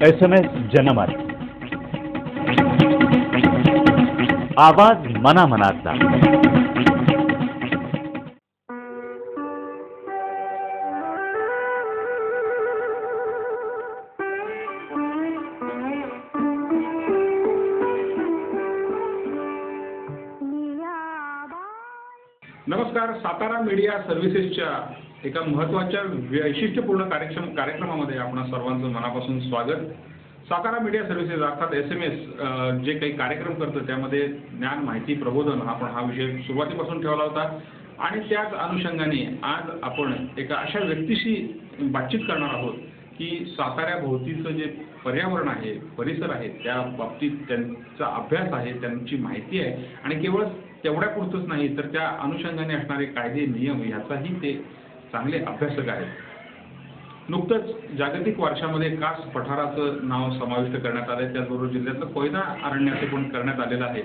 SMS जनमत, आवाज मनामनाचा. नमस्कार. सातारा मीडिया सर्व्हिसेसच्या एका महत्त्वाच्या वैशिष्ट्यपूर्ण कार्यक्रमामध्ये आपण सर्वांचं मनापासून स्वागत. सातारा मीडिया सर्व्हिसेस अर्थात SMS जे काही कार्यक्रम करतं त्यामध्ये ज्ञान, माहिती, प्रबोधन हा विषय सुरुवातीपासून ठेवला होता आणि त्याच अनुषंगाने आज आपण एका अशा व्यक्तीशी बातचीत करणार आहोत की साताऱ्याभोवतीचं जे पर्यावरण आहे, परिसर आहे, त्या बाबतीत त्यांचा अभ्यास आहे, त्यांची माहिती आहे आणि केवळ तेवढ्यापुरतंच नाही तर त्या अनुषंगाने असणारे कायदे, नियम याचाही ते चांगले अभ्यासक आहेत. नुकतंच जागतिक वारशामध्ये कास पठाराचं नाव समाविष्ट करण्यात आलं आहे. त्याचबरोबर जिल्ह्यातलं कोयना अरण्याचे पण करण्यात आलेलं आहे.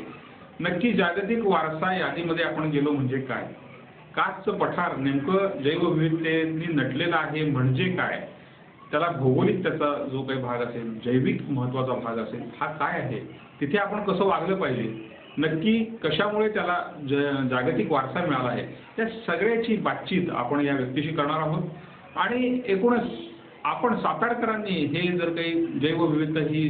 नक्की जागतिक वारसा यादीमध्ये आपण गेलो म्हणजे काय? कासचं पठार नेमकं जैवविविधतेने नटलेलं आहे म्हणजे काय? त्याला भौगोलिक त्याचा जो काही भाग असेल, जैविक महत्त्वाचा भाग असेल, हा काय आहे? तिथे आपण कसं वागलं पाहिजे? नक्की कशामुळे त्याला जागतिक वारसा मिळाला आहे? त्या सगळ्याची बातचीत आपण या व्यक्तीशी करणार आहोत. आणि एकूणच आपण सातारकरांनी हे जर काही जैवविविधता ही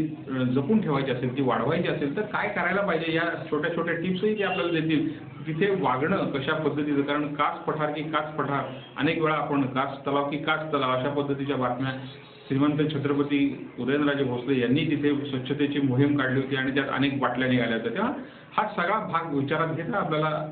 जपून ठेवायची असेल, ती वाढवायची असेल तर काय करायला पाहिजे, या छोट्या छोट्या टिप्सही ते आपल्याला देतील. तिथे वागणं कशा पद्धतीचं, कारण कास पठार की काच पठार, अनेक वेळा आपण कास तलाव की काच तलाव अशा पद्धतीच्या बातम्या, श्रीमंत छत्रपती उदयनराजे भोसले यांनी तिथे स्वच्छतेची मोहीम काढली होती आणि त्यात अनेक बाटल्या निघाल्या होत्या. तेव्हा हा सगळा भाग विचारात घेता आपल्याला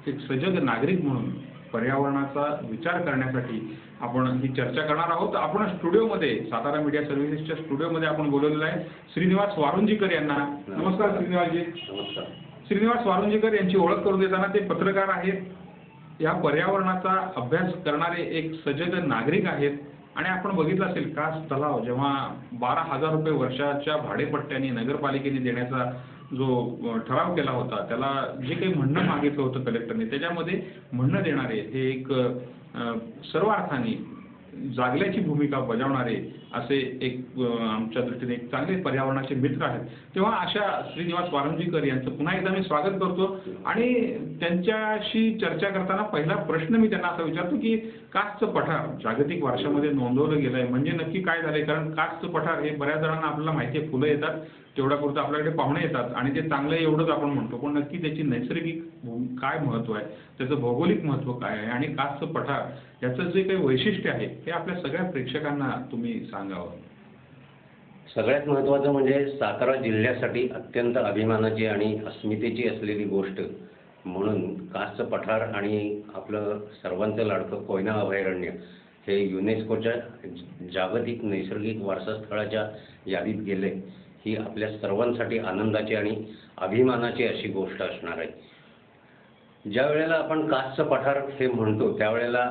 एक सजग नागरिक म्हणून पर्यावरणाचा विचार करण्यासाठी आपण ही चर्चा करणार आहोत. आपण स्टुडिओमध्ये, सातारा मीडिया सर्व्हिसेसच्या स्टुडिओमध्ये आपण बोलवलेलं आहे श्रीनिवास वारुंजीकर यांना. नमस्कार श्रीनिवासजी. नमस्कार. श्रीनिवास वारुंजीकर यांची ओळख करून देताना ते पत्रकार आहेत, या पर्यावरणाचा अभ्यास करणारे एक सजग नागरिक आहेत. आणि आपण बघितलं असेल कास तलाव जेव्हा 12,000 रुपये वर्षाच्या भाडेपट्ट्याने नगरपालिकेने देण्याचा जो ठराव केला होता, त्याला जे काही म्हणणं मागितलं होतं कलेक्टरने, त्याच्यामध्ये म्हणणं देणारे हे एक सर्व अर्थाने जागल्याची भूमिका बजावणारे असे एक आमच्या दृष्टीने एक चांगले पर्यावरणाचे मित्र आहेत. तेव्हा अशा श्रीनिवास वारुंजीकर यांचं पुन्हा एकदा मी स्वागत करतो आणि त्यांच्याशी चर्चा करताना पहिला प्रश्न मी त्यांना असा विचारतो की कासचं पठार जागतिक वारशामध्ये नोंदवलं गेलं आहे म्हणजे नक्की काय झालंय? कारण कासचं पठार हे बऱ्याच जणांना आपल्याला माहिती आहे, फुलं येतात तेवढ्यापुरतं आपल्याकडे पाहुणे येतात आणि ते चांगलं एवढंच आपण म्हणतो, पण नक्की त्याची नैसर्गिक काय महत्त्व आहे, त्याचं भौगोलिक महत्त्व काय आहे आणि कासचं पठार याचं जे काही वैशिष्ट्य आहे हे आपल्या सगळ्या प्रेक्षकांना तुम्ही सांगावं. सगळ्यात महत्त्वाचं म्हणजे सातारा जिल्ह्यासाठी अत्यंत अभिमानाची आणि अस्मितेची असलेली गोष्ट म्हणून कासचं पठार आणि आपलं सर्वांचं लाडकं कोयना अभयारण्य हे युनेस्कोच्या जागतिक नैसर्गिक वारसास्थळाच्या यादीत गेले. ही आपल्या सर्वांसाठी आनंदाची आणि अभिमानाची अशी गोष्ट असणार आहे. ज्या वेळेला आपण कासचं पठार हे म्हणतो त्यावेळेला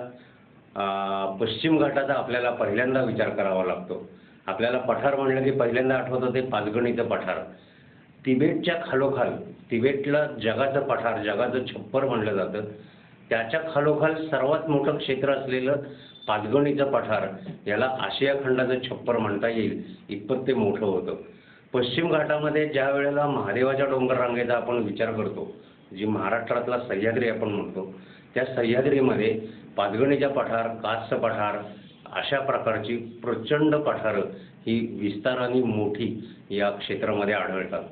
पश्चिम घाटाचा आपल्याला पहिल्यांदा विचार करावा लागतो. आपल्याला पठार म्हणलं की पहिल्यांदा आठवतं ते पाचगणीचं पठार. तिबेटच्या खालोखाल, तिबेटला जगाचं पठार, जगाचं छप्पर म्हणलं जातं, त्याच्या खालोखाल सर्वात मोठं क्षेत्र असलेलं पाचगणीचं पठार, याला आशिया खंडाचं छप्पर म्हणता येईल इतपत ते मोठं होतं. पश्चिम घाटामध्ये ज्या वेळेला महादेवाच्या डोंगर रांगेचा आपण विचार करतो, जी महाराष्ट्रातला सह्याद्री आपण म्हणतो, त्या सह्याद्रीमध्ये पाचगणीच्या पठार, कासचं पठार अशा प्रकारची प्रचंड पठारं ही विस्ताराने मोठी या क्षेत्रामध्ये आढळतात.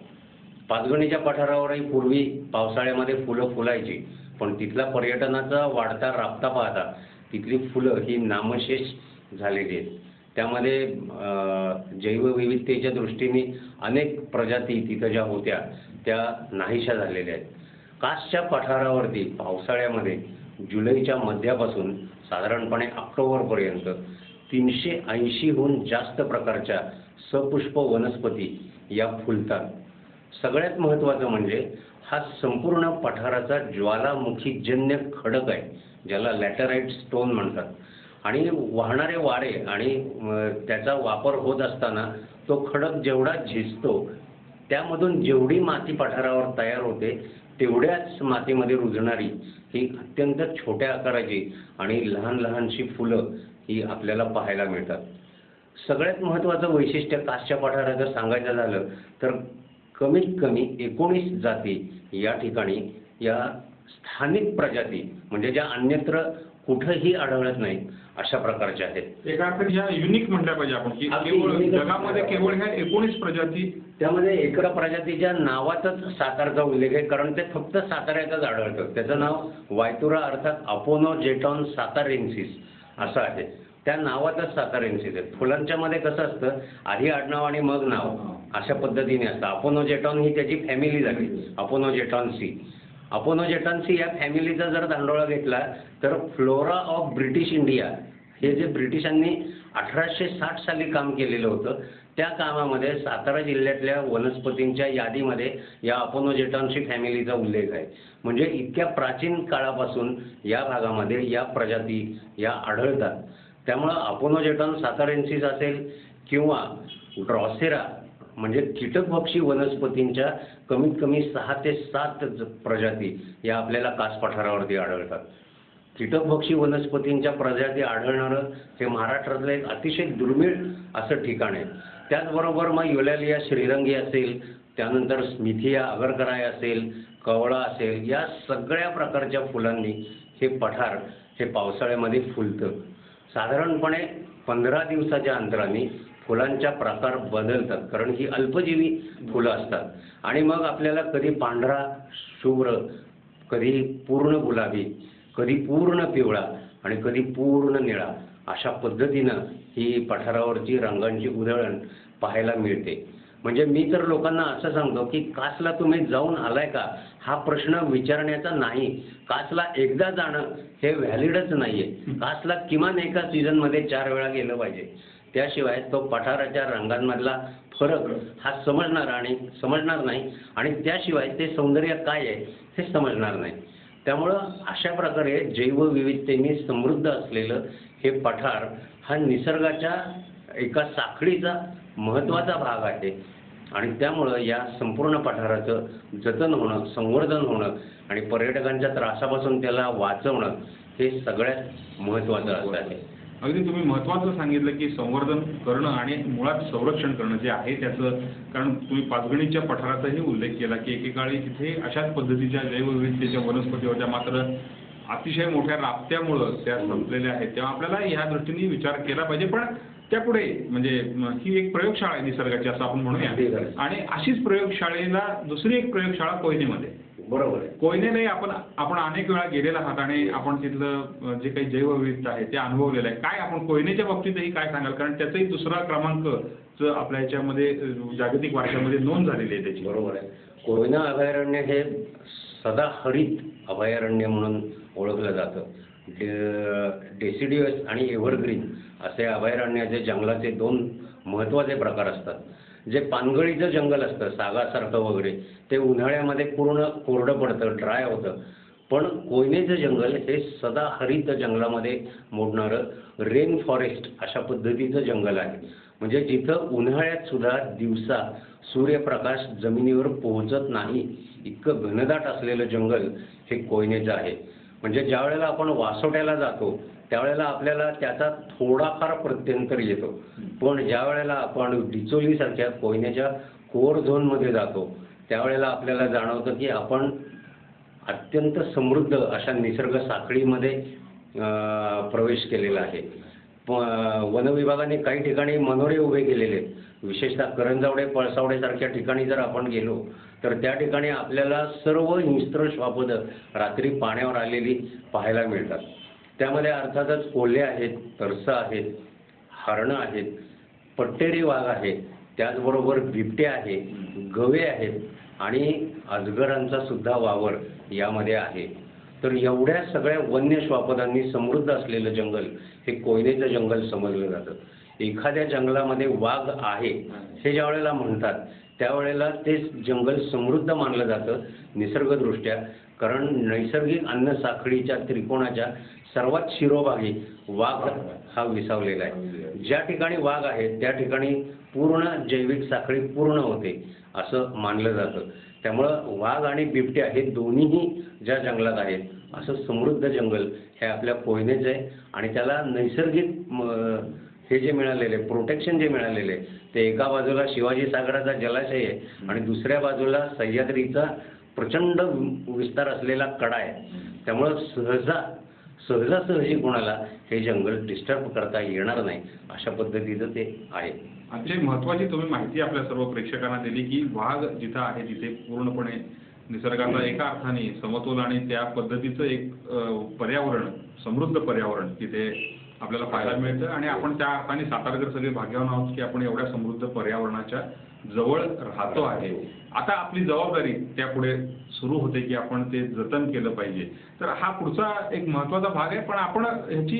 पाचगणीच्या पठारावरही पूर्वी पावसाळ्यामध्ये फुलं फुलायची, पण तिथला पर्यटनाचा वाढता राबता पाहता तिथली फुलं ही नामशेष झालेली आहेत. त्यामध्ये जैवविविधतेच्या दृष्टीने अनेक प्रजाती तिथं ज्या होत्या त्या नाहीशा झालेल्या आहेत. कासच्या पठारावरती पावसाळ्यामध्ये जुलैच्या मध्यापासून साधारणपणे ऑक्टोबरपर्यंत 380हून जास्त प्रकारच्या सपुष्प वनस्पती या फुलतात. सगळ्यात महत्त्वाचं म्हणजे हा संपूर्ण पठाराचा ज्वालामुखीजन्य खडक आहे, ज्याला लॅटराइट स्टोन म्हणतात. आणि वाहणारे वारे आणि त्याचा वापर होत असताना तो खडक जेवढा झिजतो त्यामधून जेवढी माती पठारावर तयार होते तेवढ्याच मातीमध्ये रुजणारी ही अत्यंत छोट्या आकाराची आणि लहान लहानशी फुलं ही आपल्याला पाहायला मिळतात. सगळ्यात महत्त्वाचं वैशिष्ट्य कासच्या पठाराचं सांगायचं झालं तर कमीत कमी 19 जाती या ठिकाणी या स्थानिक प्रजाती म्हणजे ज्या अन्यत्र कुठंही आढळत नाहीत अशा प्रकारच्या आहेत. एका अर्थाने ह्या युनिक म्हटल्या पाहिजे आपण की केवळ जगामध्ये केवळ ह्या 19 प्रजाती, त्यामध्ये एका प्रजातीच्या नावातच सातारचा उल्लेख आहे, कारण ते फक्त साताऱ्यातच आढळतं. त्याचं नाव वायतुरा अर्थात अपोनोजेटॉन सातारेन्सिस असं आहे. त्या नावातच सातारेन्सिस आहे. फुलांच्या मध्ये कसं असतं, आधी आडनाव आणि मग नाव अशा पद्धतीने असतं. अपोनोजेटॉन ही त्याची फॅमिली झाली, अपोनोजेटॉन्सी. अपोनोजेटॉन्सी या फॅमिलीचा जर धांडोळा घेतला तर फ्लोरा ऑफ ब्रिटिश इंडिया हे जे ब्रिटिशांनी 1860 साली काम केलेलं होतं, त्या कामामध्ये सातारा जिल्ह्यातल्या वनस्पतींच्या यादीमध्ये या अपोनोजेटॉन्सी फॅमिलीचा उल्लेख आहे. म्हणजे इतक्या प्राचीन काळापासून या भागामध्ये या प्रजाती या आढळतात. त्यामुळं अपोनोजेटॉन सातारेन्सिस असेल किंवा ड्रॉसेरा म्हणजे कीटकभक्षी वनस्पतींच्या कमीत कमी 6 ते 7 प्रजाती या आपल्याला कास पठारावरती आढळतात. कीटकभक्षी वनस्पतींच्या प्रजाती आढळणारं हे महाराष्ट्रातलं एक अतिशय दुर्मिळ असं ठिकाण आहे. त्याचबरोबर मग युलॅलिया श्रीरंगी असेल, त्यानंतर स्मिथिया अगरकराय असेल, कवळा असेल, या सगळ्या प्रकारच्या फुलांनी हे पठार हे पावसाळ्यामध्ये फुलतं. साधारणपणे 15 दिवसाच्या अंतराने फुलांच्या प्रकार बदलतात, कारण ही अल्पजीवी फुलं असतात. आणि मग आपल्याला कधी पांढरा शुभ्र, कधी पूर्ण गुलाबी, कधी पूर्ण पिवळा आणि कधी पूर्ण निळा अशा पद्धतीनं ही पठारावरची रंगांची उधळण पाहायला मिळते. म्हणजे मी तर लोकांना असं सांगतो की कासला तुम्ही जाऊन आलाय का हा प्रश्न विचारण्याचा नाही. कासला एकदा जाणं हे व्हॅलिडच नाहीये. कासला किमान एका सीझनमध्ये 4 वेळा गेलं पाहिजे, त्याशिवाय तो पठाराच्या रंगांमधला फरक हा समजणार नाही आणि त्याशिवाय ते सौंदर्य काय आहे हे समजणार नाही. त्यामुळं अशा प्रकारे जैवविविधतेने समृद्ध असलेलं हे पठार हा निसर्गाच्या एका साखळीचा महत्त्वाचा भाग आहे. आणि त्यामुळं या संपूर्ण पठाराचं जतन होणं, संवर्धन होणं आणि पर्यटकांच्या त्रासापासून त्याला वाचवणं हे सगळ्यात महत्त्वाचं असं आहे. अगदी तुम्ही महत्त्वाचं सांगितलं की संवर्धन करणं आणि मुळात संरक्षण करणं जे आहे त्याचं, कारण तुम्ही पाचगणीच्या पठाराचाही उल्लेख केला की एकेकाळी तिथे अशाच पद्धतीच्या जैवविविधतेच्या वनस्पती होत्या, मात्र अतिशय मोठ्या राबत्यामुळं त्या संपलेल्या आहेत. तेव्हा आपल्याला ह्या दृष्टीने विचार केला पाहिजे. पण त्यापुढे म्हणजे ही एक प्रयोगशाळा आहे निसर्गाची असं आपण म्हणूया, आणि अशीच प्रयोगशाळेला दुसरी एक प्रयोगशाळा कोयनेमध्ये. बरोबर आहे. कोयनेलाही आपण अनेक वेळा गेलेला आहात आणि आपण तिथलं जे काही जैवविविधता आहे ते अनुभवलेलं आहे. काय आपण कोयनेच्या बाबतीतही काय सांगाल, कारण त्याचाही 2रा क्रमांक आपल्या ह्याच्यामध्ये जागतिक वारशामध्ये नोंद झालेली आहे त्याची. बरोबर आहे. कोयना अभयारण्य हे सदाहरित अभयारण्य म्हणून ओळखलं जातं. डेसिडियस आणि एव्हरग्रीन असे अभयारण्याचे जंगलाचे 2 महत्त्वाचे प्रकार असतात. जे पानगळीचं जंगल असतं सागासारखं वगैरे ते उन्हाळ्यामध्ये पूर्ण कोरडं पडतं, ड्राय होतं. पण कोयनेचं जंगल हे सदाहरित जंगलामध्ये मोडणारं रेन फॉरेस्ट अशा पद्धतीचं जंगल आहे. म्हणजे जिथं उन्हाळ्यात सुद्धा दिवसा सूर्यप्रकाश जमिनीवर पोहोचत नाही इतकं घनदाट असलेलं जंगल हे कोयनेचं आहे. म्हणजे ज्या वेळेला आपण वासोट्याला जातो त्यावेळेला आपल्याला त्याचा थोडाफार प्रत्यंतर येतो, पण ज्या वेळेला आपण डिचोलीसारख्या कोयनेच्या कोर झोनमध्ये जातो त्यावेळेला आपल्याला जाणवतं की आपण अत्यंत समृद्ध अशा निसर्ग साखळीमध्ये प्रवेश केलेला आहे. वनविभागाने काही ठिकाणी मनोरे उभे केलेले आहेत. विशेषतः करंजावडे, पळसावडेसारख्या ठिकाणी जर आपण गेलो तर त्या ठिकाणी आपल्याला सर्व हिंस्त्र श्वापदं रात्री पाण्यावर आलेली पाहायला मिळतात. त्यामध्ये अर्थातच कोल्हे आहेत, तरसं आहेत, हरणं आहेत, पट्टेरी वाघ आहेत, त्याचबरोबर बिबटे आहे, गवे आहेत आणि अजगरांचा सुद्धा वावर यामध्ये आहे. तर एवढ्या सगळ्या वन्य श्वापदांनी समृद्ध असलेलं जंगल हे कोयनेचं जंगल समजलं जातं. एखाद्या जंगलामध्ये वाघ आहे हे ज्या वेळेला म्हणतात त्यावेळेला ते जंगल समृद्ध मानलं जातं निसर्गदृष्ट्या, कारण नैसर्गिक अन्न साखळीच्या त्रिकोणाच्या सर्वात शिरोभागी वाघ हा विसावलेला आहे. ज्या ठिकाणी वाघ आहे त्या ठिकाणी पूर्ण जैविक साखळी पूर्ण होते असं मानलं जातं. त्यामुळं वाघ आणि बिबट्या हे दोन्हीही ज्या जंगलात आहेत असं समृद्ध जंगल हे आपल्या कोयनेचं आहे आणि त्याला नैसर्गिक हे जे मिळालेले प्रोटेक्शन जे मिळालेले ते एका बाजूला शिवाजी सागराचा जलाशय आहे आणि दुसऱ्या बाजूला सह्याद्रीचा प्रचंड विस्तार असलेला कडा आहे. त्यामुळं सहजासहजी कोणाला हे जंगल डिस्टर्ब करता येणार नाही अशा पद्धतीचं ते आहे. अतिशय महत्त्वाची तुम्ही माहिती आपल्या सर्व प्रेक्षकांना दिली की वाघ जिथं आहे तिथे पूर्णपणे निसर्गाचा एका अर्थाने समतोल आणि त्या पद्धतीचं एक पर्यावरण, समृद्ध पर्यावरण तिथे आपल्याला पाहायला मिळतं आणि आपण त्या अर्थाने सातारकर सगळे भाग्यवान आहोत की आपण एवढ्या समृद्ध पर्यावरणाच्या जवळ राहतो आहे. आता आपली जबाबदारी त्यापुढे सुरू होते की आपण ते जतन केलं पाहिजे. तर हा पुढचा एक महत्त्वाचा भाग आहे. पण आपण ह्याची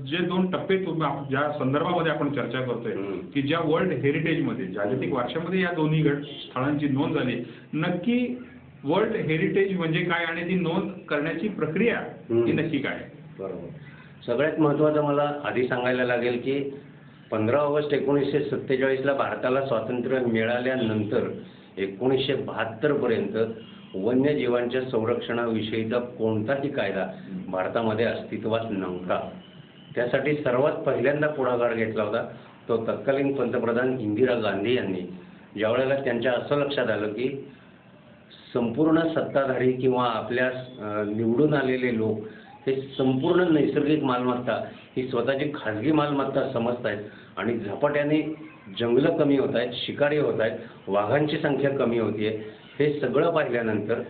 जे 2 टप्पे ज्या संदर्भामध्ये आपण चर्चा करतोय की ज्या वर्ल्ड हेरिटेजमध्ये जागतिक वारशामध्ये या दोन्ही स्थळांची नोंद झाली, नक्की वर्ल्ड हेरिटेज म्हणजे काय आणि ती नोंद करण्याची प्रक्रिया ही नक्की काय? बरोबर. सगळ्यात महत्त्वाचं मला आधी सांगायला लागेल की 15 ऑगस्ट 1947ला भारताला स्वातंत्र्य मिळाल्यानंतर 1972 पर्यंत वन्यजीवांच्या संरक्षणाविषयीचा कोणताही कायदा भारतामध्ये अस्तित्वात नव्हता. त्यासाठी सर्वात पहिल्यांदा पुढाकार घेतला होता तो तत्कालीन पंतप्रधान इंदिरा गांधी यांनी. ज्यावेळेला त्यांच्या असं लक्षात आलं की संपूर्ण सत्ताधारी किंवा आपल्या निवडून आलेले लोक हे संपूर्ण नैसर्गिक मालमत्ता ही स्वतःची खाजगी मालमत्ता समजत आहेत आणि झपाट्याने जंगलं कमी होत आहेत, शिकारी होत आहेत, वाघांची संख्या कमी होतीये. हे सगळं पाहिल्यानंतर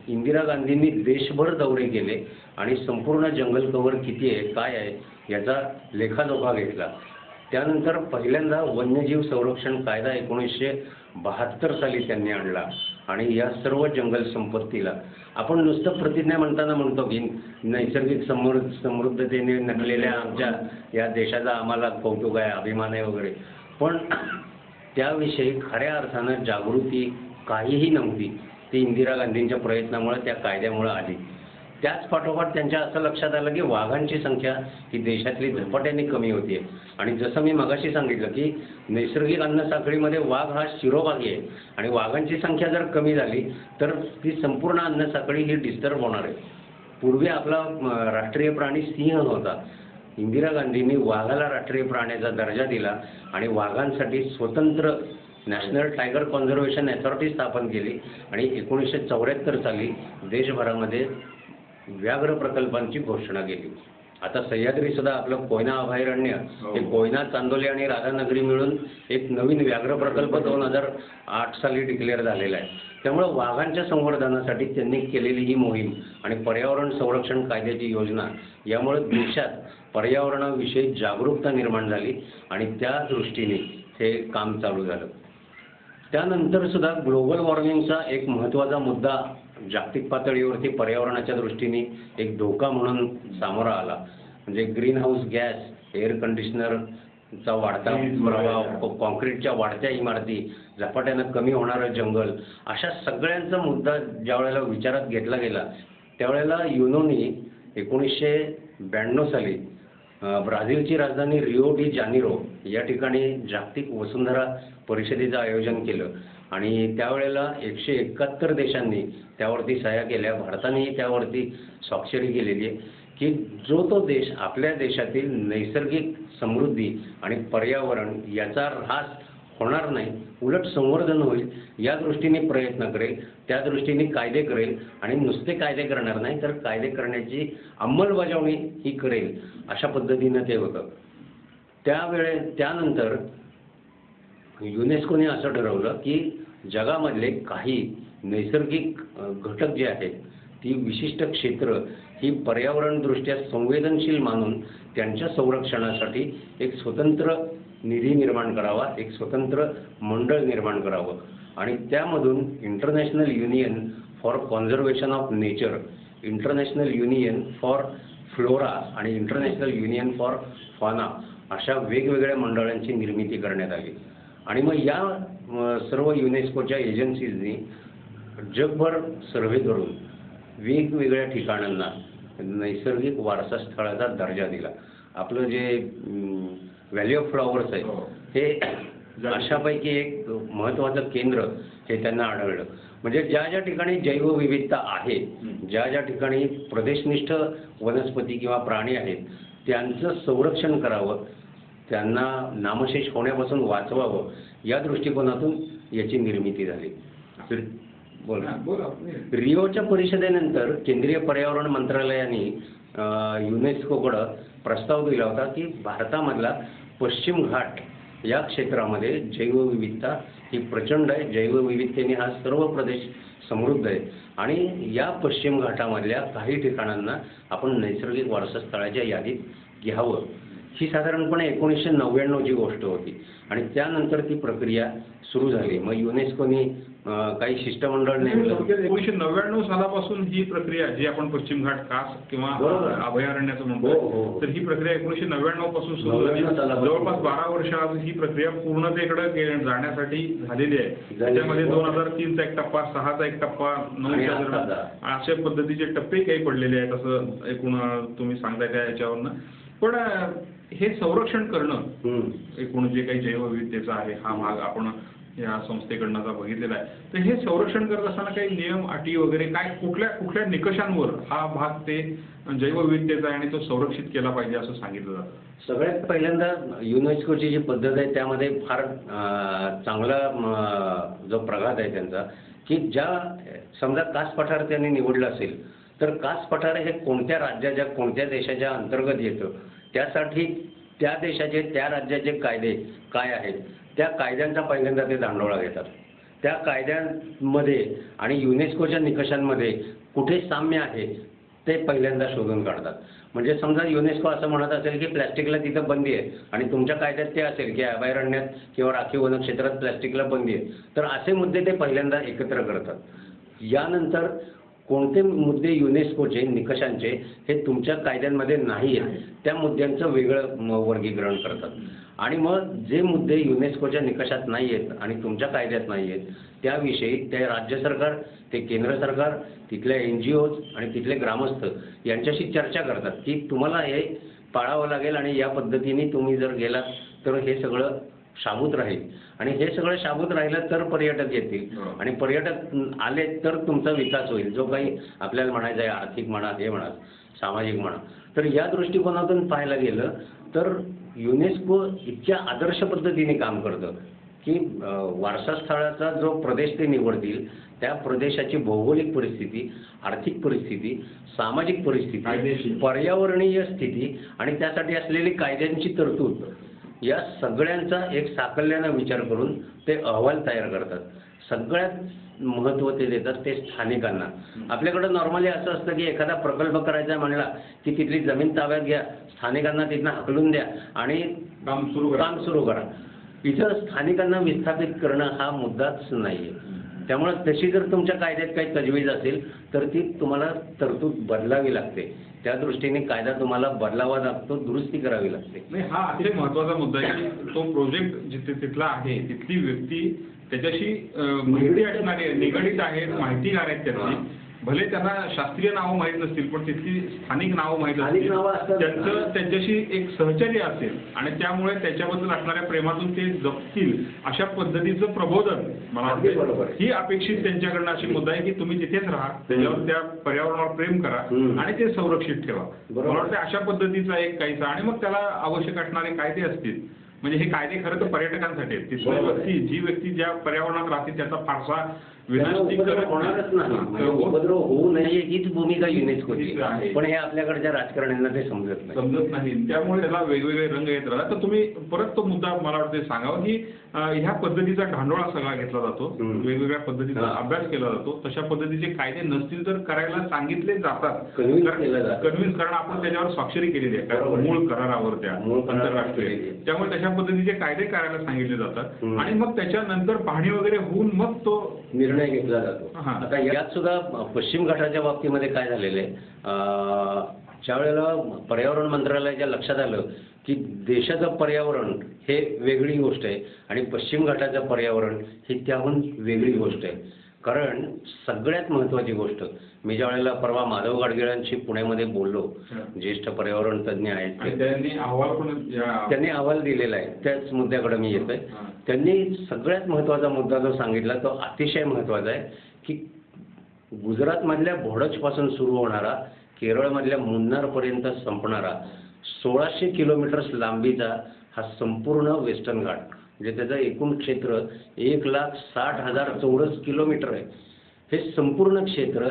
इंदिरा गांधींनी देशभर दौरे केले आणि संपूर्ण जंगल कव्हर किती आहे, काय आहे याचा लेखाजोखा घेतला. त्यानंतर पहिल्यांदा वन्यजीव संरक्षण कायदा 1972 साली त्यांनी आणला आणि या सर्व जंगल संपत्तीला आपण नुसतं प्रतिज्ञा म्हणताना म्हणतो की नैसर्गिक समृद्धतेने नटलेल्या आमच्या या देशाचा आम्हाला कौतुक आहे, अभिमान आहे वगैरे, पण त्याविषयी खऱ्या अर्थानं जागृती काहीही नव्हती. ती इंदिरा गांधींच्या प्रयत्नामुळे त्या कायद्यामुळे आली. त्याच पाठोपाठ त्यांच्या असं लक्षात आलं की वाघांची संख्या ही देशातली झपाट्याने कमी होतीये आणि जसं मी मगाशी सांगितलं की नैसर्गिक अन्नसाखळीमध्ये वाघ हा शिरोभागी आहे आणि वाघांची संख्या जर कमी झाली तर ती संपूर्ण अन्नसाखळी ही डिस्टर्ब होणार आहे. पूर्वी आपला राष्ट्रीय प्राणी सिंह होता. इंदिरा गांधींनी वाघाला राष्ट्रीय प्राण्याचा दर्जा दिला आणि वाघांसाठी स्वतंत्र नॅशनल टायगर कॉन्झर्वेशन अथॉरिटी स्थापन केली आणि 1974 साली देशभरामध्ये व्याघ्र प्रकल्पांची घोषणा केली. आता सह्याद्री सुद्धा आपलं कोयना अभयारण्य हे कोयना, चांदोली आणि राधानगरी मिळून एक नवीन व्याघ्र प्रकल्प 2008 साली डिक्लेअर झालेला आहे. त्यामुळं वाघांच्या संवर्धनासाठी त्यांनी केलेली ही मोहीम आणि पर्यावरण संरक्षण कायद्याची योजना यामुळे देशात पर्यावरणाविषयी जागरूकता निर्माण झाली आणि त्या दृष्टीने हे काम चालू झालं. त्यानंतर सुद्धा ग्लोबल वॉर्मिंगचा एक महत्त्वाचा मुद्दा जागतिक पातळीवरती पर्यावरणाच्या दृष्टीने एक धोका म्हणून सामोरा आला. म्हणजे ग्रीन हाऊस गॅस, एअर कंडिशनरचा वाढता प्रभाव, कॉन्क्रीटच्या वाढत्या इमारती, झपाट्यानं कमी होणारं जंगल, अशा सगळ्यांचा मुद्दा ज्या वेळेला विचारात घेतला गेला त्यावेळेला युनोनी 1992 साली ब्राझीलची राजधानी रिओ डी जानेरो या ठिकाणी जागतिक वसुंधरा परिषदेचं आयोजन केलं आणि त्यावेळेला 171 देशांनी त्यावरती सह्या केल्या. भारतानेही त्यावरती स्वाक्षरी केलेली आहे की जो तो देश आपल्या देशातील नैसर्गिक समृद्धी आणि पर्यावरण याचा ऱ्हास होणार नाही, उलट संवर्धन होईल या दृष्टीने प्रयत्न करेल, त्या दृष्टीने कायदे करेल आणि नुसते कायदे करणार नाही तर कायदे करण्याची अंमलबजावणी ही करेल अशा पद्धतीनं ते होतं. त्यानंतर युनेस्कोने असं ठरवलं की जगामधले काही नैसर्गिक घटक जे आहेत ती विशिष्ट क्षेत्र ही पर्यावरणदृष्ट्या संवेदनशील मानून त्यांच्या संरक्षणासाठी एक स्वतंत्र निधी निर्माण करावा, एक स्वतंत्र मंडळ निर्माण करावं आणि त्यामधून international union for conservation of nature, international union for flora आणि इंटरनॅशनल युनियन फॉर फॉना अशा वेगवेगळ्या मंडळांची निर्मिती करण्यात आली. आणि मग या सर्व युनेस्कोच्या एजन्सीजनी जगभर सर्व्हे करून वेगवेगळ्या ठिकाणांना नैसर्गिक वारसा स्थळाचा दर्जा दिला. आपलं जे व्हॅली ऑफ फ्लॉवर्स आहे हे अशापैकी एक महत्त्वाचं केंद्र हे त्यांना आढळलं. म्हणजे ज्या ज्या ठिकाणी जैवविविधता आहे, ज्या ज्या ठिकाणी प्रदेशनिष्ठ वनस्पती किंवा प्राणी आहेत त्यांचं संरक्षण करावं, त्यांना नामशेष होण्यापासून वाचवावं या दृष्टिकोनातून याची निर्मिती झाली. बोल. बोला. रिओच्या परिषदेनंतर केंद्रीय पर्यावरण मंत्रालयाने युनेस्कोकडं प्रस्ताव दिला होता की भारतामधला पश्चिम घाट या क्षेत्रामध्ये जैवविविधता ही प्रचंड आहे. जैवविविधतेने हा सर्व प्रदेश समृद्ध आहे आणि या पश्चिम घाटामधल्या काही ठिकाणांना आपण नैसर्गिक वारसास्थळाच्या यादीत घ्यावं. ही साधारणपणे 1999ची गोष्ट होती आणि त्यानंतर ती प्रक्रिया सुरू झाली. मग युनेस्कोनी काही शिष्टमंडळ नेमलं. 1999 सालापासून ही प्रक्रिया जी आपण पश्चिम घाट कास किंवा अभयारण्याचं म्हणतो, तर ही प्रक्रिया 1999 पासून सुरू झाली. जवळपास 12 वर्ष आज ही प्रक्रिया पूर्णतेकडे जाण्यासाठी झालेली आहे. त्याच्यामध्ये 2003चा एक टप्पा, 6चा एक टप्पा, 9च्या दरम्यान अशा पद्धतीचे टप्पे काही पडलेले आहेत असं एकूण तुम्ही सांगताय त्या याच्यावरनं. पण हे संरक्षण करणं एकूण जे काही जैवविविधतेचा आहे हा भाग आपण या संस्थेकडनं आता बघितलेला आहे. तर हे संरक्षण करत असताना काही नियम अटी वगैरे काय कुठल्या निकषांवर हा भाग ते जैवविविधतेचा आहे आणि तो संरक्षित केला पाहिजे असं सांगितलं जातं? सगळ्यात पहिल्यांदा युनेस्कोची जी पद्धत आहे त्यामध्ये फार चांगला जो प्रघात आहे त्यांचा की ज्या समजा कास पठार त्यांनी निवडलं असेल तर कास पठार हे कोणत्या राज्याच्या कोणत्या देशाच्या अंतर्गत येतं त्यासाठी त्या देशाचे त्या राज्याचे कायदे काय आहेत त्या कायद्यांचा पहिल्यांदा ते धांडोळा घेतात. त्या कायद्यांमध्ये आणि युनेस्कोच्या निकषांमध्ये कुठे साम्य आहे ते पहिल्यांदा शोधून काढतात. म्हणजे समजा युनेस्को असं म्हणत असेल की प्लॅस्टिकला तिथं बंदी आहे आणि तुमच्या कायद्यात ते असेल की अभयारण्यात किंवा राखीव वन क्षेत्रात प्लॅस्टिकला बंदी आहे तर असे मुद्दे ते पहिल्यांदा एकत्र करतात. यानंतर कोणते मुद्दे युनेस्कोचे निकषांचे हे तुमच्या कायद्यांमध्ये नाही आहेत त्या मुद्द्यांचं वेगळं वर्गीकरण करतात आणि मग जे मुद्दे युनेस्कोच्या निकषात नाही आहेत आणि तुमच्या कायद्यात नाही आहेत त्याविषयी ते राज्य सरकार ते केंद्र सरकार तिथल्या NGOज आणि तिथले ग्रामस्थ यांच्याशी चर्चा करतात की तुम्हाला हे पाळावं लागेल आणि या पद्धतीने तुम्ही जर गेलात तर हे सगळं शाबूत राहील आणि हे सगळं शाबूत राहिलं तर पर्यटक येतील आणि पर्यटक आले तर तुमचा विकास होईल. जो काही आपल्याला म्हणायचं आहे आर्थिक म्हणा हे म्हणा सामाजिक म्हणा तर या दृष्टिकोनातून पाहायला गेलं तर युनेस्को इतक्या आदर्श पद्धतीने काम करतं की वारसास्थळाचा जो प्रदेश ते निवडतील त्या प्रदेशाची भौगोलिक परिस्थिती आर्थिक परिस्थिती सामाजिक परिस्थिती पर्यावरणीय स्थिती आणि त्यासाठी असलेली कायद्यांची तरतूद या सगळ्यांचा एक साकल्यानं विचार करून ते अहवाल तयार करतात. सगळ्यात महत्त्व ते देतात ते स्थानिकांना. आपल्याकडं नॉर्मली असं असतं की एखादा प्रकल्प करायचा म्हणला की तिथली जमीन ताब्यात घ्या स्थानिकांना तिथनं हाकलून द्या आणि काम सुरू करा. इथं स्थानिकांना विस्थापित करणं हा मुद्दाच नाही आहे. त्यामुळे तशी जर तुमच्या कायद्यात काही तजवीज असेल तर ती तुम्हाला तरतूद बदलावी लागते. त्या दृष्टीने कायदा तुम्हाला बदलावा लागतो दुरुस्ती करावी लागते. नाही हा अतिशय महत्त्वाचा मुद्दा आहे की तो प्रोजेक्ट जिथे तिथला आहे तिथली व्यक्ती त्याच्याशी माहिती असणारे निगडीत आहेत माहितीगार आहेत त्यातली भले त्यांना शास्त्रीय नावं माहीत नसतील पण तिथली स्थानिक नावं माहीत असतील त्यांचं त्यांच्याशी एक सहचर्य असेल आणि त्यामुळे त्याच्याबद्दल असणाऱ्या प्रेमातून ते जपतील अशा पद्धतीचं प्रबोधन मला वाटतं ही अपेक्षित त्यांच्याकडनं अशी मुद्दा आहे की तुम्ही तिथेच राहा त्याच्यावर त्या पर्यावरणावर प्रेम करा आणि ते संरक्षित ठेवा. मला वाटतं अशा पद्धतीचा एक काहीसा आणि मग त्याला आवश्यक असणारे कायदे असतील म्हणजे हे कायदे खरं तर पर्यटकांसाठी आहेत. तिथली व्यक्ती जी व्यक्ती ज्या पर्यावरणात राहते त्याचा फारसा विनाश होणारच नाही. उपद्रव होऊ नये हीच भूमिका युनेस्कोची आहे पण हे आपल्याकडच्या राजकारण्यांना ते समजत नाही. त्यामुळे त्याला वेगवेगळे रंग येत राहतात. तर तुम्ही परत तो मुद्दा मला वाटतं सांगावा की ह्या पद्धतीचा ढांडोळा सगळा घेतला जातो वेगवेगळ्या पद्धतीचा अभ्यास केला जातो. तशा पद्धतीचे कायदे नसतील तर करायला सांगितले जातात कन्व्हिन्स कारण आपण त्याच्यावर स्वाक्षरी केलेली आहे कारण मूळ करारावर त्या आंतरराष्ट्रीय त्यामुळे तशा पद्धतीचे कायदे करायला सांगितले जातात आणि मग त्याच्यानंतर पाहणी वगैरे होऊन मग तो निर्णय घेतला जातो. आता यात सुद्धा पश्चिम घाटाच्या बाबतीमध्ये काय झालेलं आहे ज्यावेळेला पर्यावरण मंत्रालयाच्या लक्षात आलं की देशाचं पर्यावरण हे वेगळी गोष्ट आहे आणि पश्चिम घाटाचं पर्यावरण ही त्याहून वेगळी गोष्ट आहे. कारण सगळ्यात महत्त्वाची गोष्ट मी ज्या वेळेला परवा माधव गाडगिळांशी पुण्यामध्ये बोललो ज्येष्ठ पर्यावरण तज्ज्ञ आहेत त्यांनी अहवाल दिलेला आहे त्याच मुद्द्याकडे मी येतोय. त्यांनी सगळ्यात महत्त्वाचा मुद्दा जो सांगितला तो अतिशय महत्त्वाचा आहे की गुजरातमधल्या भोडजपासून सुरू होणारा केरळमधल्या मुन्नारपर्यंत संपणारा 1600 किलोमीटर्स लांबीचा हा संपूर्ण वेस्टर्न घाट म्हणजे त्याचं एकूण क्षेत्र 1,60,000 चौरस किलोमीटर आहे. हे संपूर्ण क्षेत्र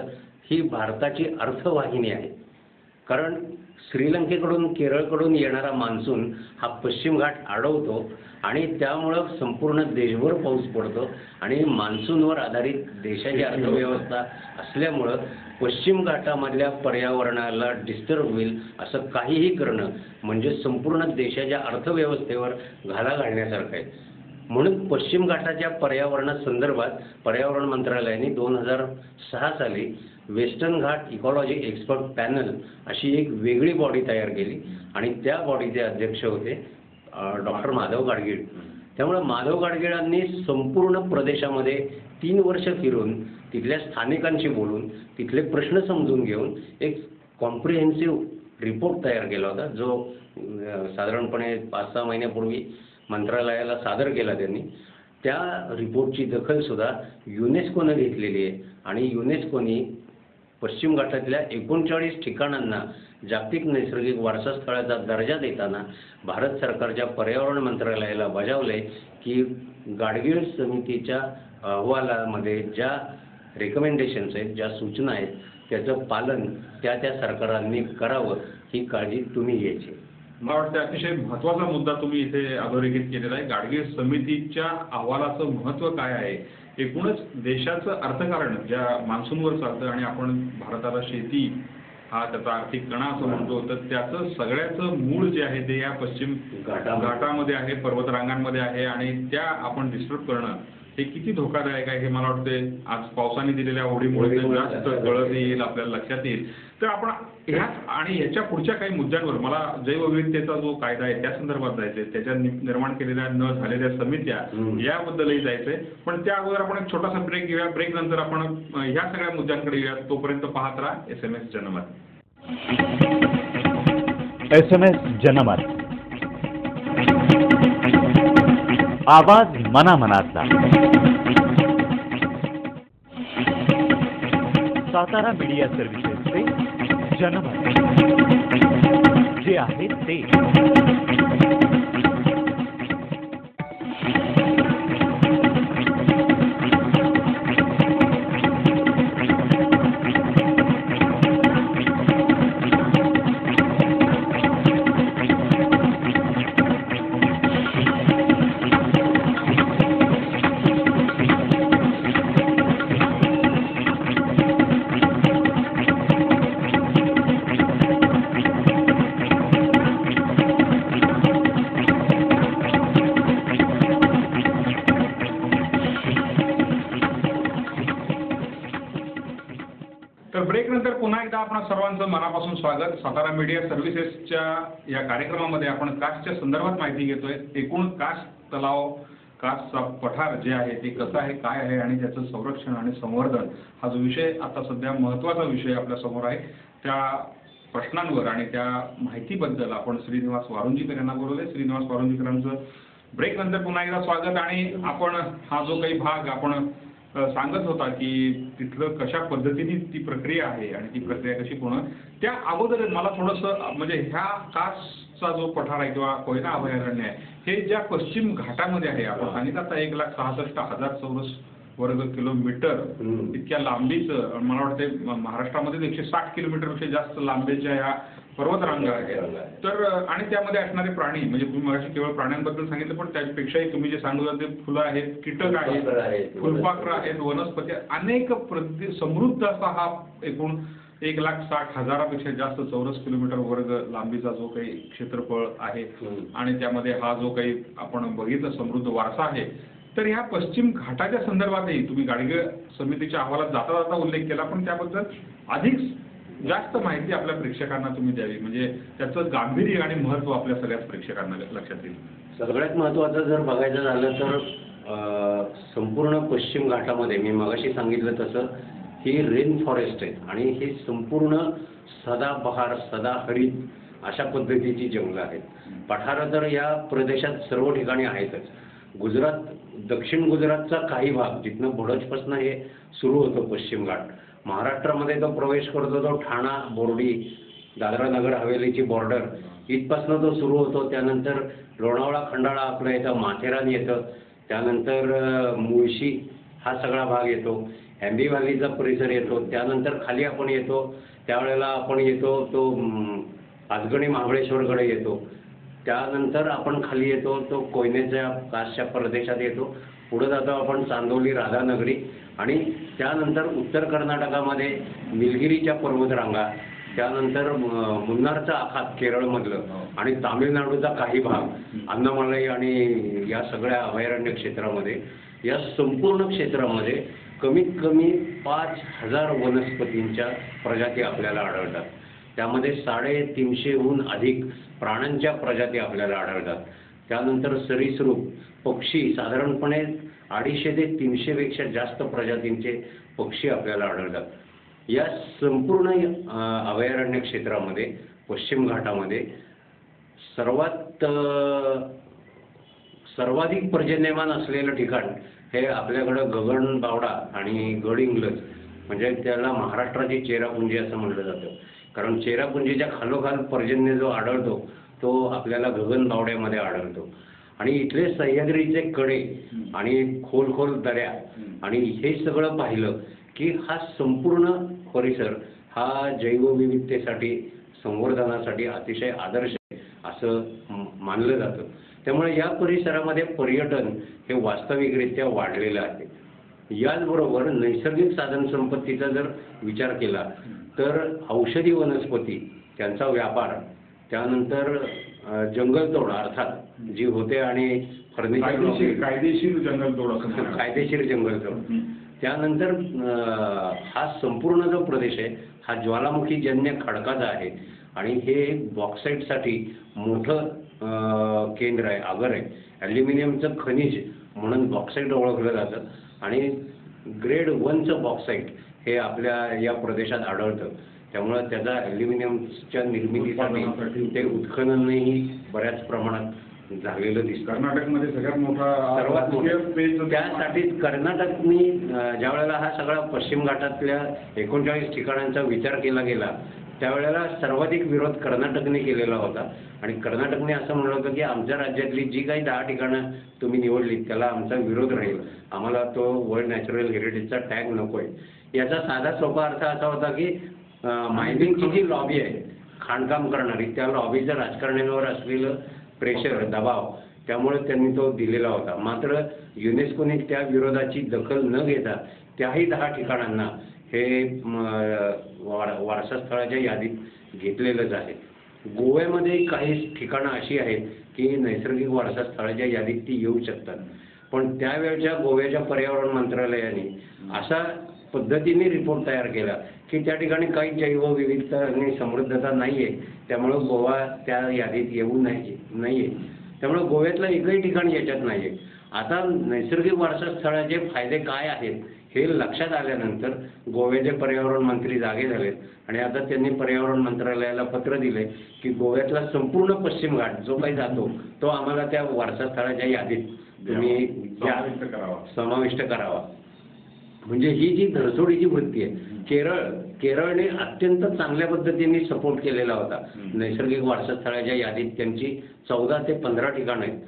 ही भारताची अर्थवाहिनी आहे. कारण श्रीलंकेकडून केरळकडून येणारा मान्सून हा पश्चिम घाट अडवतो आणि त्यामुळं संपूर्ण देशभर पाऊस पडतो आणि मान्सूनवर आधारित देशाची अर्थव्यवस्था असल्यामुळं पश्चिम घाटामधल्या पर्यावरणाला डिस्टर्ब होईल असं काहीही करणं म्हणजे संपूर्ण देशाच्या अर्थव्यवस्थेवर घाला घालण्यासारखं आहे. म्हणून पश्चिम घाटाच्या पर्यावरणासंदर्भात पर्यावरण मंत्रालयाने 2006 साली वेस्टर्न घाट इकॉलॉजी एक्सपर्ट पॅनल अशी एक वेगळी बॉडी तयार केली आणि त्या बॉडीचे अध्यक्ष होते डॉक्टर माधव गाडगीळ. त्यामुळे माधव गाडगीळांनी संपूर्ण प्रदेशामध्ये 3 वर्ष फिरून तिथल्या स्थानिकांशी बोलून तिथले प्रश्न समजून घेऊन एक कॉम्प्रिहेन्सिव्ह रिपोर्ट तयार केला होता, जो साधारणपणे 5-6 महिन्यापूर्वी मंत्रालयाला सादर केला त्यांनी. त्या रिपोर्टची दखलसुद्धा युनेस्कोनं घेतलेली आहे आणि युनेस्कोनी पश्चिम घाटातल्या 39 ठिकाणांना जागतिक नैसर्गिक वारसा स्थळाचा दर्जा देताना भारत सरकारच्या पर्यावरण मंत्रालयाला बजावले की गाडगीळ समितीच्या अहवालामध्ये ज्या रेकमेंडेशन्स आहेत, ज्या सूचना आहेत, त्याचं पालन त्या सरकारांनी करावं, ही काळजी तुम्ही घ्यायची. मला वाटतं अतिशय महत्त्वाचा मुद्दा तुम्ही इथे अधोरेखित केलेला आहे. गाडगीळ समितीच्या अहवालाचं महत्त्व काय आहे, एकूणच देशाचं अर्थकारण ज्या मान्सूनवर चालतं आणि आपण भारताला शेती हा त्याचा आर्थिक कणा असं म्हणतो, तर त्याचं सगळ्याचं मूळ जे आहे ते या पश्चिम घाटामध्ये आहे, पर्वतरांगांमध्ये आहे आणि त्या आपण डिस्टर्ब करणं हे किती धोकादायक आहे हे मला वाटतं आज पावसाने दिलेल्या ओढीमुळे जास्त कळत येईल, आपल्याला लक्षात येईल. तर आपण ह्याच आणि ह्याच्या पुढच्या काही मुद्द्यांवर मला जैवविविधतेचा जो कायदा आहे त्या संदर्भात जायचंय, त्याच्या निर्माण केलेल्या न झालेल्या समित्या याबद्दलही जायचंय. पण त्या अगोदर आपण एक छोटासा ब्रेक घेऊया. ब्रेक नंतर आपण ह्या सगळ्या मुद्द्यांकडे येऊया. तोपर्यंत पाहत राहा SMS जनमत. SMS जनमत, आवाज मनामनातला. सातारा मीडिया सर्व्हिसेसचे जनमत जे आहे ते. तर ब्रेक नंतर पुन्हा एकदा आपण सर्वांचं मनापासून स्वागत. सातारा मीडिया सर्व्हिसेसच्या या कार्यक्रमामध्ये आपण कासच्या संदर्भात माहिती घेतोय. एकूण कास तलाव, कासचा पठार जे आहे ते कसं आहे, काय आहे आणि त्याचं संरक्षण आणि संवर्धन हा जो विषय आता सध्या महत्त्वाचा विषय आपल्या समोर आहे, त्या प्रश्नांवर आणि त्या माहितीबद्दल आपण श्रीनिवास वारुंजीकर यांना बोलवले. श्रीनिवास वारुंजीकरांचं ब्रेक नंतर पुन्हा एकदा स्वागत. आणि आपण हा जो काही भाग आपण सांगत होता की तिथलं कशा पद्धतीने ती प्रक्रिया आहे आणि ती प्रक्रिया कशी पूर्ण, त्या अगोदर मला थोडंसं म्हणजे ह्या कासचा जो पठार आहे किंवा कोयना अभयारण्य आहे हे ज्या पश्चिम घाटामध्ये आहे, आपण सांगितलं आता 1,66,000 चौरस वर्ग किलोमीटर इतक्या लांबीचं, मला वाटते महाराष्ट्रामध्ये 160 किलोमीटरपेक्षा जास्त लांबीच्या ह्या पर्वतरांगा आहेत. तर आणि त्यामध्ये असणारे प्राणी म्हणजे तुम्ही मगाशी केवळ प्राण्यांबद्दल सांगितलं, पण त्यापेक्षाही तुम्ही जे सांगू ते फुलं आहेत, कीटक आहेत, फुलपाखरं आहेत, वनस्पती, अनेक समृद्ध असा हा एकूण 1,60,000पेक्षा जास्त चौरस किलोमीटर वर्ग लांबीचा जो काही क्षेत्रफळ आहे आणि त्यामध्ये हा जो काही आपण बघितलं समृद्ध वारसा आहे. तर ह्या पश्चिम घाटाच्या संदर्भातही तुम्ही गाडगीळ समितीच्या अहवालात जाता जाता उल्लेख केला, पण त्याबद्दल अधिक जास्त माहिती आपल्या प्रेक्षकांना तुम्ही द्यावी, म्हणजे त्याचं गांभीर्य आणि महत्त्व आपल्या सगळ्याच प्रेक्षकांना लक्षात येईल. सगळ्यात महत्त्वाचं जर बघायचं झालं तर संपूर्ण पश्चिम घाटामध्ये मी मगाशी सांगितलं तसं ही रेन फॉरेस्ट आहे आणि ही संपूर्ण सदाबहार, सदाहरित अशा पद्धतीची जंगलं आहेत. पठारं तर या प्रदेशात सर्व ठिकाणी आहेतच. गुजरात, दक्षिण गुजरातचा काही भाग जिथनं भडजपासून हे सुरू होतं पश्चिम घाट, महाराष्ट्रामध्ये तो प्रवेश करतो, तो ठाणा, बोर्डी, दादरा नगर हवेलीची बॉर्डर इथपासून तो सुरू होतो. त्यानंतर लोणावळा खंडाळा आपलं येतं, माथेरान येतं, त्यानंतर मुळशी हा सगळा भाग येतो, एम्बी व्हॅलीचा परिसर येतो. त्यानंतर खाली आपण येतो त्यावेळेला आपण येतो तो पाचगणी महाबळेश्वरकडे येतो. त्यानंतर आपण खाली येतो तो कोयनेच्या कासच्या प्रदेशात येतो. पुढे जातो आपण चांदोली राधानगरी आणि त्यानंतर उत्तर कर्नाटकामध्ये निलगिरीच्या पर्वतरांगा, त्यानंतर मुन्नारचा आखात केरळमधलं आणि तामिळनाडूचा काही भाग, अन्नमलाई आणि या सगळ्या अभयारण्य क्षेत्रामध्ये, या संपूर्ण क्षेत्रामध्ये कमीत कमी 5,000 वनस्पतींच्या प्रजाती आपल्याला आढळतात. त्यामध्ये 350हून अधिक प्राण्यांच्या प्रजाती आपल्याला आढळतात. त्यानंतर सरीसृप पक्षी साधारणपणे 250 ते 300 पेक्षा जास्त प्रजातींचे पक्षी आपल्याला आढळतात. या संपूर्ण अभयारण्य क्षेत्रामध्ये पश्चिम घाटामध्ये सर्वाधिक पर्जन्यमान असलेलं ठिकाण हे आपल्याकडं गगनबावडा आणि गडहिंग्लज, म्हणजे त्याला महाराष्ट्राची चेरापुंजी असं म्हटलं जातं. कारण चेरापुंजीच्या खालोखाल पर्जन्य जो आढळतो तो आपल्याला गगनबावड्यामध्ये आढळतो. आणि इथले सह्याद्रीचे कडे आणि खोल दऱ्या आणि हे सगळं पाहिलं की हा संपूर्ण परिसर हा जैवविविधतेसाठी संवर्धनासाठी अतिशय आदर्श आहे असं मानलं जातं. त्यामुळे या परिसरामध्ये पर्यटन हे वास्तविकरित्या वाढलेलं आहे. याचबरोबर नैसर्गिक साधनसंपत्तीचा जर विचार केला तर औषधी वनस्पती त्यांचा व्यापार, त्यानंतर जंगलतोड अर्थात जी होते आणि फर्निचर कायदेशीर जंगलतोड असं कायदेशीर जंगलतोड, त्यानंतर हा संपूर्ण जो प्रदेश आहे हा ज्वालामुखीजन्य खडकाचा आहे आणि हे बॉक्साईटसाठी मोठं केंद्र आहे, आगर आहे. ॲल्युमिनियमचं खनिज म्हणून बॉक्साईट ओळखलं जातं आणि ग्रेड 1चं बॉक्साईट हे आपल्या या प्रदेशात आढळतं. त्यामुळं त्याचा ॲल्युमिनियमच्या निर्मितीसाठी ते उत्खननही बऱ्याच प्रमाणात झालेलं दिसतं. कर्नाटकमध्ये सर्वात मोठं त्यासाठी कर्नाटकनी ज्या वेळेला हा सगळा पश्चिम घाटातल्या 39 ठिकाणांचा विचार केला गेला त्यावेळेला सर्वाधिक विरोध कर्नाटकने केलेला होता आणि कर्नाटकने असं म्हणलं होतं की आमच्या राज्यातली जी काही 10 ठिकाणं तुम्ही निवडली त्याला आमचा विरोध राहील, आम्हाला तो वर्ल्ड नॅचरल हेरिटेजचा टॅग नको आहे. याचा साधा सोपा अर्थ असा होता की मायनिंगची जी लॉबी आहे खाणकाम करणारी, त्या लॉबीचं राजकारण्यांवर असलेलं प्रेशर दबाव त्यामुळे त्यांनी तो दिलेला होता. मात्र युनेस्कोने त्या विरोधाची दखल न घेता त्याही 10 ठिकाणांना हे वारसा स्थळाच्या यादीत घेतलेलंच आहे. गोव्यामध्ये काही ठिकाणं अशी आहेत की नैसर्गिक वारसा स्थळाच्या यादीत ती येऊ शकतात, पण त्यावेळच्या गोव्याच्या पर्यावरण मंत्रालयाने अशा पद्धतीने रिपोर्ट तयार केला की त्या ठिकाणी काही जैवविविधता आणि समृद्धता नाही आहे, त्यामुळं गोवा त्या यादीत येऊ नाही. त्यामुळे गोव्यातलं एकही ठिकाण याच्यात नाही आहे. आता नैसर्गिक वारसा स्थळाचे फायदे काय आहेत हे लक्षात आल्यानंतर गोव्याचे पर्यावरण मंत्री जागे झालेत आणि आता त्यांनी पर्यावरण मंत्रालयाला पत्र दिले की गोव्यातला संपूर्ण पश्चिम घाट जो काही जातो तो आम्हाला त्या वारसा स्थळाच्या यादीत तुम्ही समाविष्ट करावा. म्हणजे ही जी धरसोडीची वृत्ती आहे, केरळने अत्यंत चांगल्या पद्धतीने सपोर्ट केलेला होता. नैसर्गिक वारसा स्थळाच्या यादीत त्यांची 14 ते 15 ठिकाणं आहेत.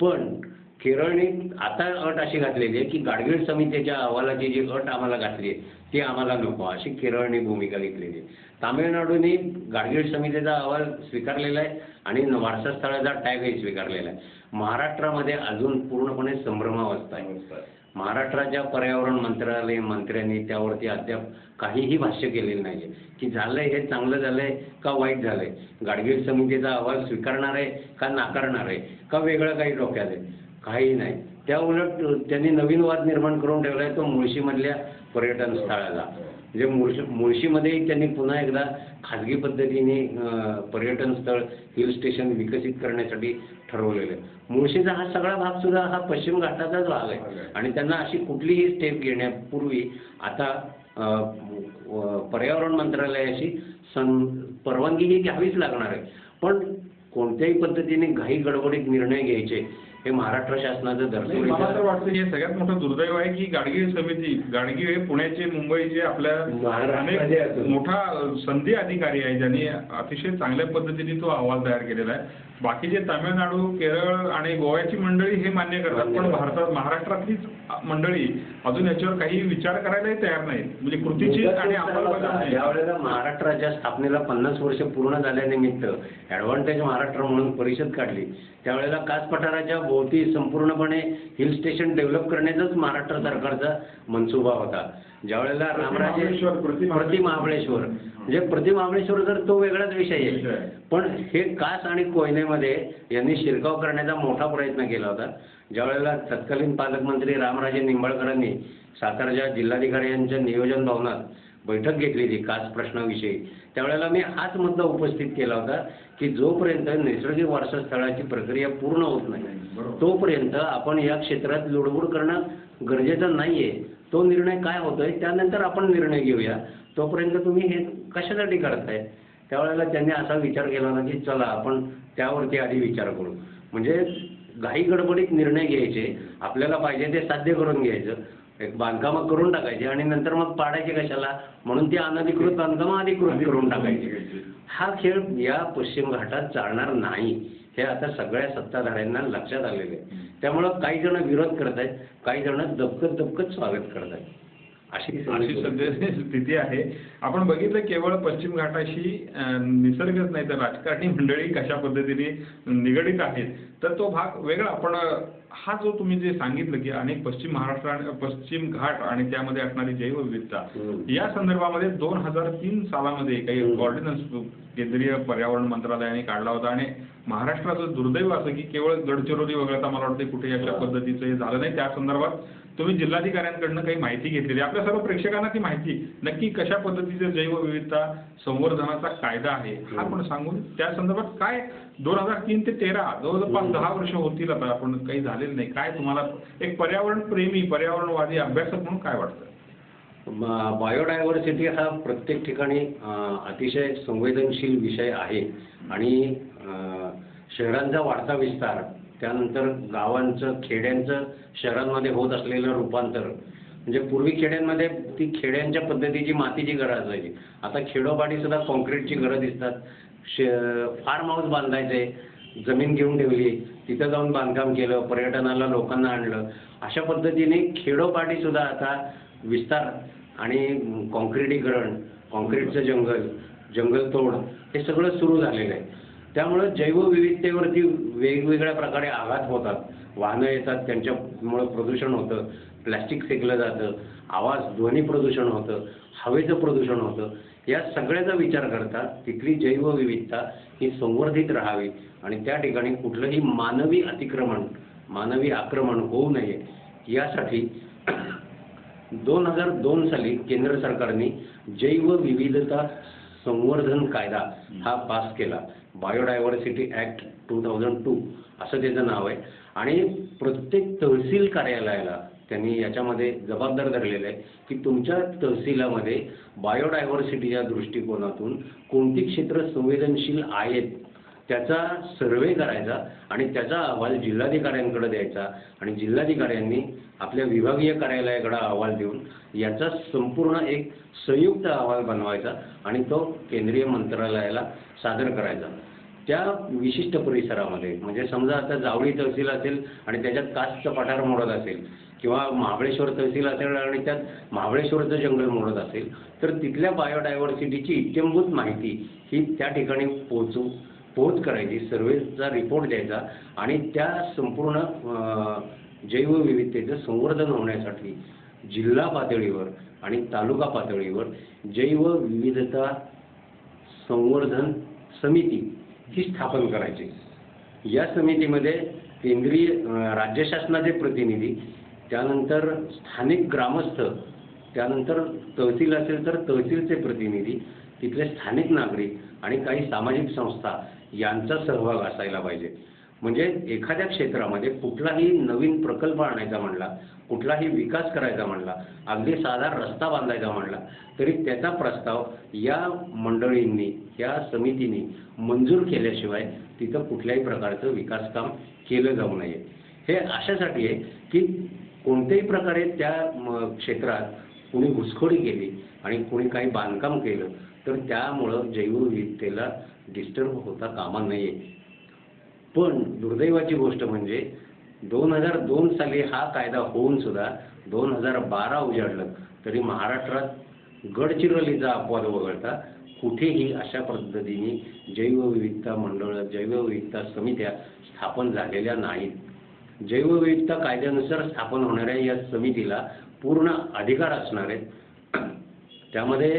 पण केरळने आता अट अशी घातलेली आहे की गाडगीळ समितीच्या अहवालाची जी अट आम्हाला घातली आहे ती आम्हाला नको, अशी केरळने भूमिका घेतलेली आहे. तामिळनाडूने गाडगीळ समितीचा अहवाल स्वीकारलेला आहे आणि वारसा स्थळाचा टॅगही स्वीकारलेला आहे. महाराष्ट्रामध्ये अजून पूर्णपणे संभ्रमावस्था आहे. महाराष्ट्राच्या पर्यावरण मंत्र्यांनी त्यावरती अद्याप काहीही भाष्य केलेलं नाही आहे की झालंय हे चांगलं झालंय का वाईट झालंय, गाडगीळ समितीचा अहवाल स्वीकारणार आहे का नाकारणार आहे का वेगळं काही डोक्यात आहे, काही नाही. त्या उलट त्यांनी नवीन वाद निर्माण करून ठेवला आहे तो मुळशीमधल्या पर्यटन स्थळाला. म्हणजे मुळशीमध्येही त्यांनी पुन्हा एकदा खाजगी पद्धतीने पर्यटन स्थळ हिल स्टेशन विकसित करण्यासाठी ठरवलेलं आहे. मुळशीचा हा सगळा भाग सुद्धा हा पश्चिम घाटाचाच भाग आहे आणि त्यांना अशी कुठलीही स्टेप घेण्यापूर्वी आता पर्यावरण मंत्रालयाशी परवानगी ही घ्यावीच लागणार आहे. पण कोणत्याही पद्धतीने घाई गडबडीत निर्णय घ्यायचे हे महाराष्ट्र शासनाचं मला तर दर्शवलं. वाटतं हे सगळ्यात मोठं दुर्दैव आहे की गाडगीळ समिती, गाडगीळ हे पुण्याचे मुंबईचे आपल्या महाराष्ट्राचे अनेक असून. मोठा संधी अधिकारी आहे ज्यांनी अतिशय चांगल्या पद्धतीने तो अहवाल तयार केलेला आहे. बाकीचे तामिळनाडू, केरळ आणि गोव्याची मंडळी हे मान्य करतात, पण महाराष्ट्रातलीच मंडळी अजून याच्यावर काही विचार करायलाही तयार नाहीत. म्हणजे कृतीची आणि अंमलबजावणी. ज्यावेळेला महाराष्ट्राच्या स्थापनेला 50 वर्ष पूर्ण झाल्यानिमित्त ॲडव्हान्टेज महाराष्ट्र म्हणून परिषद काढली, त्यावेळेला कास पठाराच्या भोवती संपूर्णपणे हिल स्टेशन डेव्हलप करण्याचाच महाराष्ट्र सरकारचा मनसुबा होता. ज्यावेळेला रामराजे प्रति महाबळेश्वर, म्हणजे प्रति महाबळेश्वर जर तो वेगळाच विषय आहे, पण हे कास आणि कोयनेमध्ये यांनी शिरकाव करण्याचा मोठा प्रयत्न केला होता. ज्यावेळेला तत्कालीन पालकमंत्री रामराजे निंबाळकरांनी सातारच्या जिल्हाधिकारी यांच्या नियोजन भवनात बैठक घेतली होती कास प्रश्नाविषयी, त्यावेळेला मी हाच मुद्दा उपस्थित केला होता की जोपर्यंत नैसर्गिक वारसा स्थळाची प्रक्रिया पूर्ण होत नाही तोपर्यंत आपण या क्षेत्रात लुडबुड करणं गरजेचं नाहीये. तो निर्णय काय होतोय त्यानंतर आपण निर्णय घेऊया, तोपर्यंत तुम्ही हे कशासाठी करताय. त्यावेळेला त्यांनी असा विचार केला होता की चला आपण त्यावरती आधी विचार करू. म्हणजे घाई गडबडीत निर्णय घ्यायचे, आपल्याला पाहिजे ते साध्य करून घ्यायचं, एक बांधकामं करून टाकायची आणि नंतर मग पाडायचे कशाला म्हणून ती अनधिकृत बांधकामं अधिकृत करून टाकायची. हा खेळ या पश्चिम घाटात चालणार नाही हे आता सगळ्या सत्ताधाऱ्यांना लक्षात आलेलं आहे. त्यामुळं काही जण विरोध करत आहेत, काही जण दबकत स्वागत करत आहेत. अशी सध्या स्थिती आहे. आपण बघितलं केवळ पश्चिम घाटाशी निसर्गच नाही तर राजकारणी मंडळी कशा पद्धतीने निगडीत आहेत तर तो भाग वेगळा. पण हा जो तुम्ही जे सांगितलं की अनेक पश्चिम घाट आणि त्यामध्ये असणारी जैवविविधता या संदर्भामध्ये 2003 सालामध्ये काही ऑर्डिनन्स केंद्रीय पर्यावरण मंत्रालयाने काढला होता आणि महाराष्ट्राचं दुर्दैव असं की केवळ गडचिरोली वगळता मला वाटतं कुठे अशा पद्धतीचं हे झालं नाही. त्या संदर्भात तुम्ही जिल्हाधिकाऱ्यांकडनं काही माहिती घेतलेली, आपल्या सर्व प्रेक्षकांना ती माहिती नक्की कशा पद्धतीचे जैवविविधता संवर्धनाचा कायदा आहे हा पण सांगून त्या संदर्भात काय 2003 ते 13 जवळपास 10 वर्ष होतील आता आपण काही झालेलं नाही. काय तुम्हाला एक पर्यावरण प्रेमी पर्यावरणवादी अभ्यासक म्हणून काय वाटतं? बायोडायव्हर्सिटी हा प्रत्येक ठिकाणी अतिशय संवेदनशील विषय आहे आणि शहरांचा वाढता विस्तार, त्यानंतर गावांचं खेड्यांचं शहरांमध्ये होत असलेलं रूपांतर, म्हणजे पूर्वी खेड्यांमध्ये ती खेड्यांच्या पद्धतीची मातीची घरं असायची, आता खेडोपाडी सुद्धा कॉन्क्रीटची घरं दिसतात. फार्म हाऊस बांधायचे, जमीन घेऊन ठेवली, तिथं जाऊन बांधकाम केलं, पर्यटनाला लोकांना आणलं, अशा पद्धतीने खेडोपाडी सुद्धा आता विस्तार आणि कॉन्क्रिटीकरण, कॉन्क्रीटचं जंगलतोड हे सगळं सुरू झालेलं आहे. त्यामुळं जैवविविधतेवरती वेगवेगळ्या प्रकारे आघात होतात. वाहनं येतात, त्यांच्यामुळं प्रदूषण होतं, प्लॅस्टिक फेकलं जातं, ध्वनी प्रदूषण होतं, हवेचं प्रदूषण होतं. या सगळ्याचा विचार करता तिथली जैवविविधता ही संवर्धित राहावी आणि त्या ठिकाणी कुठलंही मानवी आक्रमण होऊ नये यासाठी 2002 साली केंद्र सरकारने जैवविविधता संवर्धन कायदा हा पास केला. बायोडायव्हर्सिटी ॲक्ट 2002 असं त्याचं नाव आहे आणि प्रत्येक तहसील कार्यालयाला त्यांनी याच्यामध्ये जबाबदार धरलेलं आहे की तुमच्या तहसीलामध्ये बायोडायव्हर्सिटीच्या दृष्टिकोनातून कोणती क्षेत्र संवेदनशील आहेत त्याचा सर्वे करायचा आणि त्याचा अहवाल जिल्हाधिकाऱ्यांकडे द्यायचा आणि जिल्हाधिकाऱ्यांनी आपल्या विभागीय कार्यालयाकडे अहवाल देऊन याचा संपूर्ण एक संयुक्त अहवाल बनवायचा आणि तो केंद्रीय मंत्रालयाला सादर करायचा. त्या विशिष्ट परिसरामध्ये म्हणजे समजा आता जावळी तहसील असेल आणि त्याच्यात कासचं पठार मोडत असेल किंवा महाबळेश्वर तहसील असेल आणि त्यात महाबळेश्वरचं जंगल मोडत असेल तर तिथल्या बायोडायव्हर्सिटीची इत्यंभूत माहिती ही त्या ठिकाणी पोहोच करायची, सर्वेचा रिपोर्ट द्यायचा आणि त्या संपूर्ण जैवविविधतेचं संवर्धन होण्यासाठी जिल्हा पातळीवर आणि तालुका पातळीवर जैवविविधता संवर्धन समिती ही स्थापन करायची. या समितीमध्ये केंद्रीय राज्य शासनाचे प्रतिनिधी, त्यानंतर स्थानिक ग्रामस्थ, त्यानंतर तहसील असेल तर तहसीलचे प्रतिनिधी, तिथले स्थानिक नागरिक आणि काही सामाजिक संस्था यांचा सहभाग असायला पाहिजे. म्हणजे एखाद्या क्षेत्रामध्ये कुठलाही नवीन प्रकल्प आणायचा म्हणला, कुठलाही विकास करायचा म्हणला, अगदी साधा रस्ता बांधायचा म्हणला तरी त्याचा प्रस्ताव या मंडळींनी, या समितीने मंजूर केल्याशिवाय तिथं कुठल्याही प्रकारचं विकासकाम केलं जाऊ नये. हे अशासाठी आहे की कोणत्याही प्रकारे त्या क्षेत्रात कुणी घुसखोरी केली आणि कुणी काही बांधकाम केलं तर त्यामुळं जैवविविधतेला डिस्टर्ब होता कामा नये. पण दुर्दैवाची गोष्ट म्हणजे 2002 साली हा कायदा होऊन सुद्धा 2012 उजाडलं तरी महाराष्ट्रात गडचिरोलीचा अपवाद वगळता कुठेही अशा पद्धतीने जैवविविधता मंडळं, जैवविविधता समित्या स्थापन झालेल्या नाहीत. जैवविविधता कायद्यानुसार स्थापन होणाऱ्या या समितीला पूर्ण अधिकार असणार आहेत. त्यामध्ये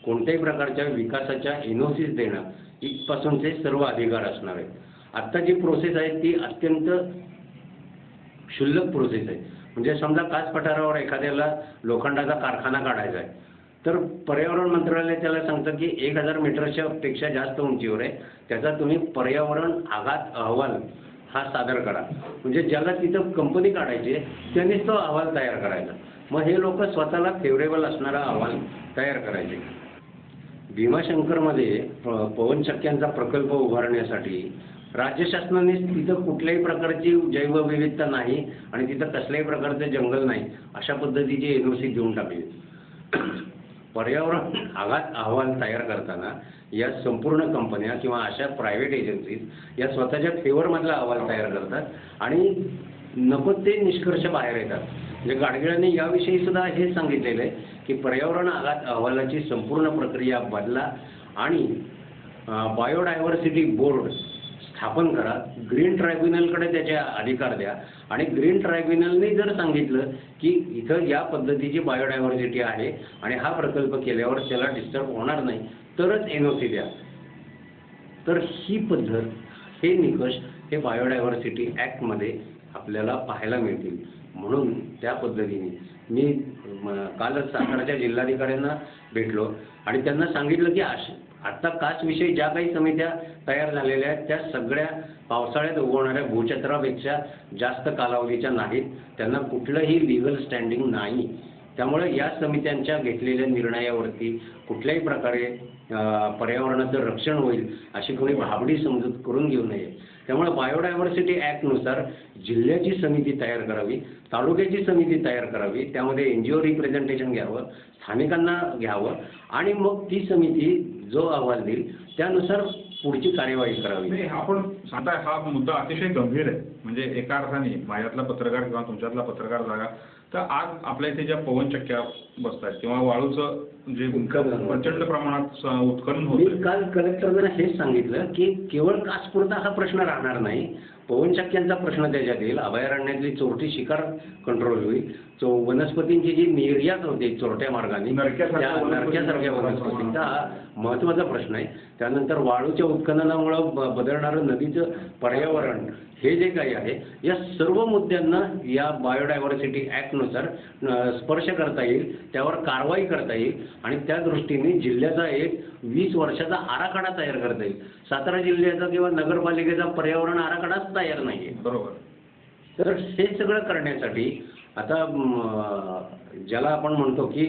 कोणत्याही प्रकारच्या विकासाच्या एनओसीज देणं इथपासूनचे सर्व अधिकार असणार आहेत. आत्ता जी प्रोसेस आहे ती अत्यंत क्षुल्लक प्रोसेस आहे. म्हणजे समजा कास पठारावर एखाद्याला लोखंडाचा कारखाना काढायचा आहे तर पर्यावरण मंत्रालय त्याला सांगतं की 1000 मीटरच्या पेक्षा जास्त उंचीवर आहे, त्याचा तुम्ही पर्यावरण आघात अहवाल हा सादर करा. म्हणजे ज्याला तिथं कंपनी काढायची आहे त्यांनीच तो अहवाल तयार करायचा. मग हे लोक स्वतःला फेवरेबल असणारा अहवाल तयार करायचे. भीमाशंकरमध्ये पवनचक्क्यांचा प्रकल्प उभारण्यासाठी राज्य शासनाने तिथं कुठल्याही प्रकारची जैवविविधता नाही आणि तिथं कसल्याही प्रकारचं जंगल नाही अशा पद्धतीची एनओसी देऊन टाकली. पर्यावरण आघात अहवाल तयार करताना या संपूर्ण कंपन्या किंवा अशा प्रायव्हेट एजन्सीज या स्वतःच्या फेवरमधला अहवाल तयार करतात आणि नको ते निष्कर्ष बाहेर येतात. म्हणजे गाडगिळांनी याविषयी सुद्धा हे सांगितलेलं आहे की पर्यावरण आघात अहवालाची संपूर्ण प्रक्रिया बदला आणि बायोडायव्हर्सिटी बोर्ड स्थापन करा. ग्रीन ट्रायब्युनलकडे त्याचे अधिकार द्या आणि ग्रीन ट्रायब्युनलने जर सांगितलं की इथं या पद्धतीची बायोडायव्हर्सिटी आहे आणि हा प्रकल्प केल्यावर त्याला डिस्टर्ब होणार नाही तरच एनओसी द्या. तर ही पद्धत, हे निकष हे बायोडायव्हर्सिटी ॲक्टमध्ये आपल्याला पाहायला मिळतील. म्हणून त्या पद्धतीने मी कालच साताराच्या जिल्हाधिकाऱ्यांना भेटलो आणि त्यांना सांगितलं की आत्ता कासविषयी ज्या काही समित्या तयार झालेल्या आहेत त्या सगळ्या पावसाळ्यात उगवणाऱ्या भूचक्रापेक्षा जास्त कालावधीच्या नाहीत. त्यांना कुठलंही लिगल स्टँडिंग नाही. त्यामुळे या समित्यांच्या घेतलेल्या निर्णयावरती कुठल्याही प्रकारे पर्यावरणाचं रक्षण होईल अशी कोणी भाबडी समजूत करून घेऊ नये. त्यामुळे बायोडायव्हर्सिटी ॲक्टनुसार जिल्ह्याची समिती तयार करावी, तालुक्याची समिती तयार करावी, त्यामध्ये NGO रिप्रेझेंटेशन घ्यावं, स्थानिकांना घ्यावं आणि मग ती समिती जो अहवाल देईल त्यानुसार पुढची कार्यवाही करावी. आपण सांगताय हा मुद्दा अतिशय गंभीर आहे. म्हणजे एका अर्थाने माझ्यातला पत्रकार किंवा तुमच्यातला पत्रकार जागा तर आज आपल्या इथे ज्या पवनचक्क्या बसतात किंवा वाळूचं जे प्रचंड प्रमाणात उत्खनन होतं. मी काल कलेक्टरला हेच सांगितलं की केवळ कासपुरता हा प्रश्न राहणार नाही, पवनचक्क्यांचा प्रश्न त्याच्यात येईल, अभयारण्यातली चोरटी शिकार कंट्रोल होईल, वनस्पतींची जी निर्यात होते चोरट्या मार्गाने नरक्यासारख्या वनस्पतींचा हा महत्त्वाचा प्रश्न आहे. त्यानंतर वाळूच्या उत्खननामुळं बदलणारं नदीचं पर्यावरण हे जे काही आहे या सर्व मुद्द्यांना या बायोडायव्हर्सिटी ॲक्टनुसार स्पर्श करता येईल, त्यावर कारवाई करता येईल आणि त्या दृष्टीने जिल्ह्याचा एक 20 वर्षाचा आराखडा तयार करता येईल. सातारा जिल्ह्याचा किंवा नगरपालिकेचा पर्यावरण आराखडाच तयार नाही आहे. बरोबर. तर हे सगळं करण्यासाठी आता ज्याला आपण म्हणतो की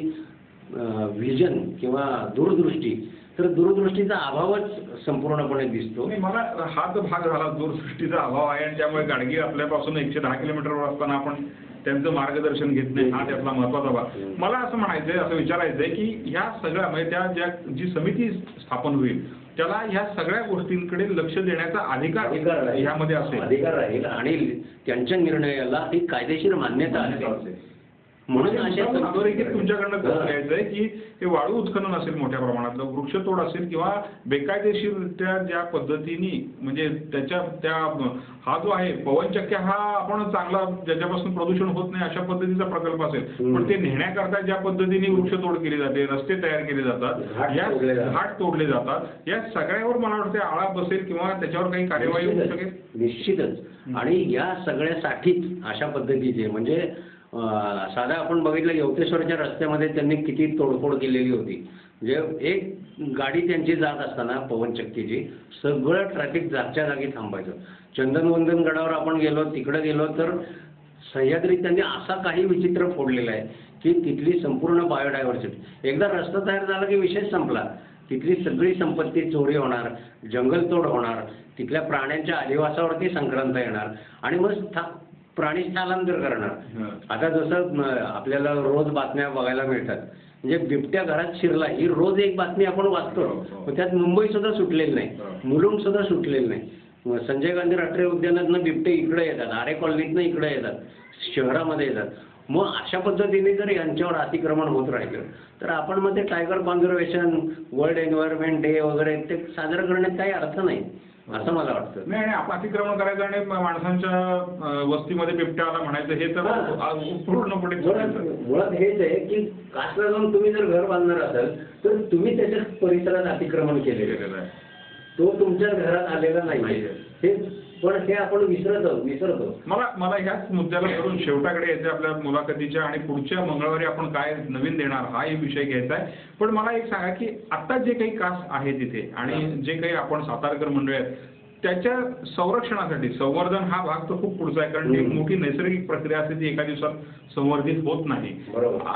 व्हिजन किंवा दूरदृष्टी, तर दूरदृष्टीचा अभावच संपूर्णपणे दिसतो. मला हाच भाग झाला, दूरदृष्टीचा अभाव आहे आणि त्यामुळे गाडगी आपल्यापासून 110 किलोमीटरवर असताना आपण त्यांचं मार्गदर्शन घेत नाही हा त्यातला महत्त्वाचा भाग. मला असं म्हणायचंय, असं विचारायचंय की ह्या सगळ्या म्हणजे त्या जी समिती स्थापन होईल त्याला ह्या सगळ्या गोष्टींकडे लक्ष देण्याचा अधिकार ह्यामध्ये असेल, अधिकार राहील आणि त्यांच्या निर्णयाला ही कायदेशीर मान्यता असेल. म्हणून अशा अधोरेखित तुमच्याकडनं कसं घ्यायचंय की हे वाळू उत्खनन असेल मोठ्या प्रमाणातलं, वृक्षतोड असेल किंवा बेकायदेशीररित्या ज्या पद्धतीने म्हणजे त्या हा जो आहे पवनचक्क्या हा आपण चांगला ज्याच्यापासून प्रदूषण होत नाही अशा पद्धतीचा प्रकल्प असेल, पण ते नेण्याकरता ज्या पद्धतीने वृक्षतोड केली जाते, रस्ते तयार केले जातात, या घाट तोडले जातात, या सगळ्यावर मला वाटतं आळा बसेल किंवा त्याच्यावर काही कार्यवाही होऊ शकेल निश्चितच. आणि या सगळ्यासाठीच अशा पद्धतीचे म्हणजे साधा आपण बघितलं यवतेश्वरच्या रस्त्यामध्ये त्यांनी किती तोडफोड केलेली होती. म्हणजे एक गाडी त्यांची जात असताना पवनचक्कीची सगळं ट्रॅफिक जागच्या जागी थांबायचं. चंदनवंदन गडावर आपण गेलो, तिकडे गेलो तर सह्याद्रीत त्यांनी असा काही विचित्र फोडलेला आहे की तिथली संपूर्ण बायोडायव्हर्सिटी, एकदा रस्ता तयार झाला की विषय संपला. तिथली सगळी संपत्ती चोरी होणार, जंगलतोड होणार, तिथल्या प्राण्यांच्या अधिवासावरती संक्रांत येणार आणि मग प्राणी स्थलांतर करणार. हं. आता जसं आपल्याला रोज बातम्या बघायला मिळतात, म्हणजे बिबट्या घरात शिरला ही रोज एक बातमी आपण वाचतो. हो, हो. पण त्यात मुंबई सुद्धा सुटलेली नाही, हो. मुलुंड सुद्धा सुटलेलं नाही. संजय गांधी राष्ट्रीय उद्यानातनं बिबटे इकडे येतात, आरे कॉलनीतनं इकडे येतात, शहरामध्ये येतात. मग अशा पद्धतीने जर यांच्यावर अतिक्रमण होत राहिलं तर आपण मग ते tiger conservation, world environment day वगैरे ते साजरा करण्यात काही अर्थ नाही असं मला वाटतं. नाही, आणि आपण अतिक्रमण करायचं आणि माणसांच्या वस्तीमध्ये बिबट्याला म्हणायचं हे तर पूर्णपणे चुकीचं. मुळात हेच आहे की कासला जाऊन तुम्ही जर घर बांधणार असाल तर तुम्ही त्याच्या परिसरात अतिक्रमण केलेलं आहे, तो तुमच्या घरात आलेला नाही. हे पण हे आपण विसरतो. मला ह्याच मुद्द्याला धरून शेवटाकडे यायचं आपल्या मुलाखतीच्या, आणि पुढच्या मंगळवारी आपण काय नवीन देणार हा एक विषय घ्यायचा आहे. पण मला एक सांगा की आता जे काही कास्ट आहे तिथे आणि जे काही आपण सातारकर मंडळी आहेत त्याच्या संरक्षणासाठी संवर्धन हा भाग तर खूप पुढचा आहे, कारण एक मोठी नैसर्गिक प्रक्रिया असते ती एका दिवसात संवर्धित होत नाही.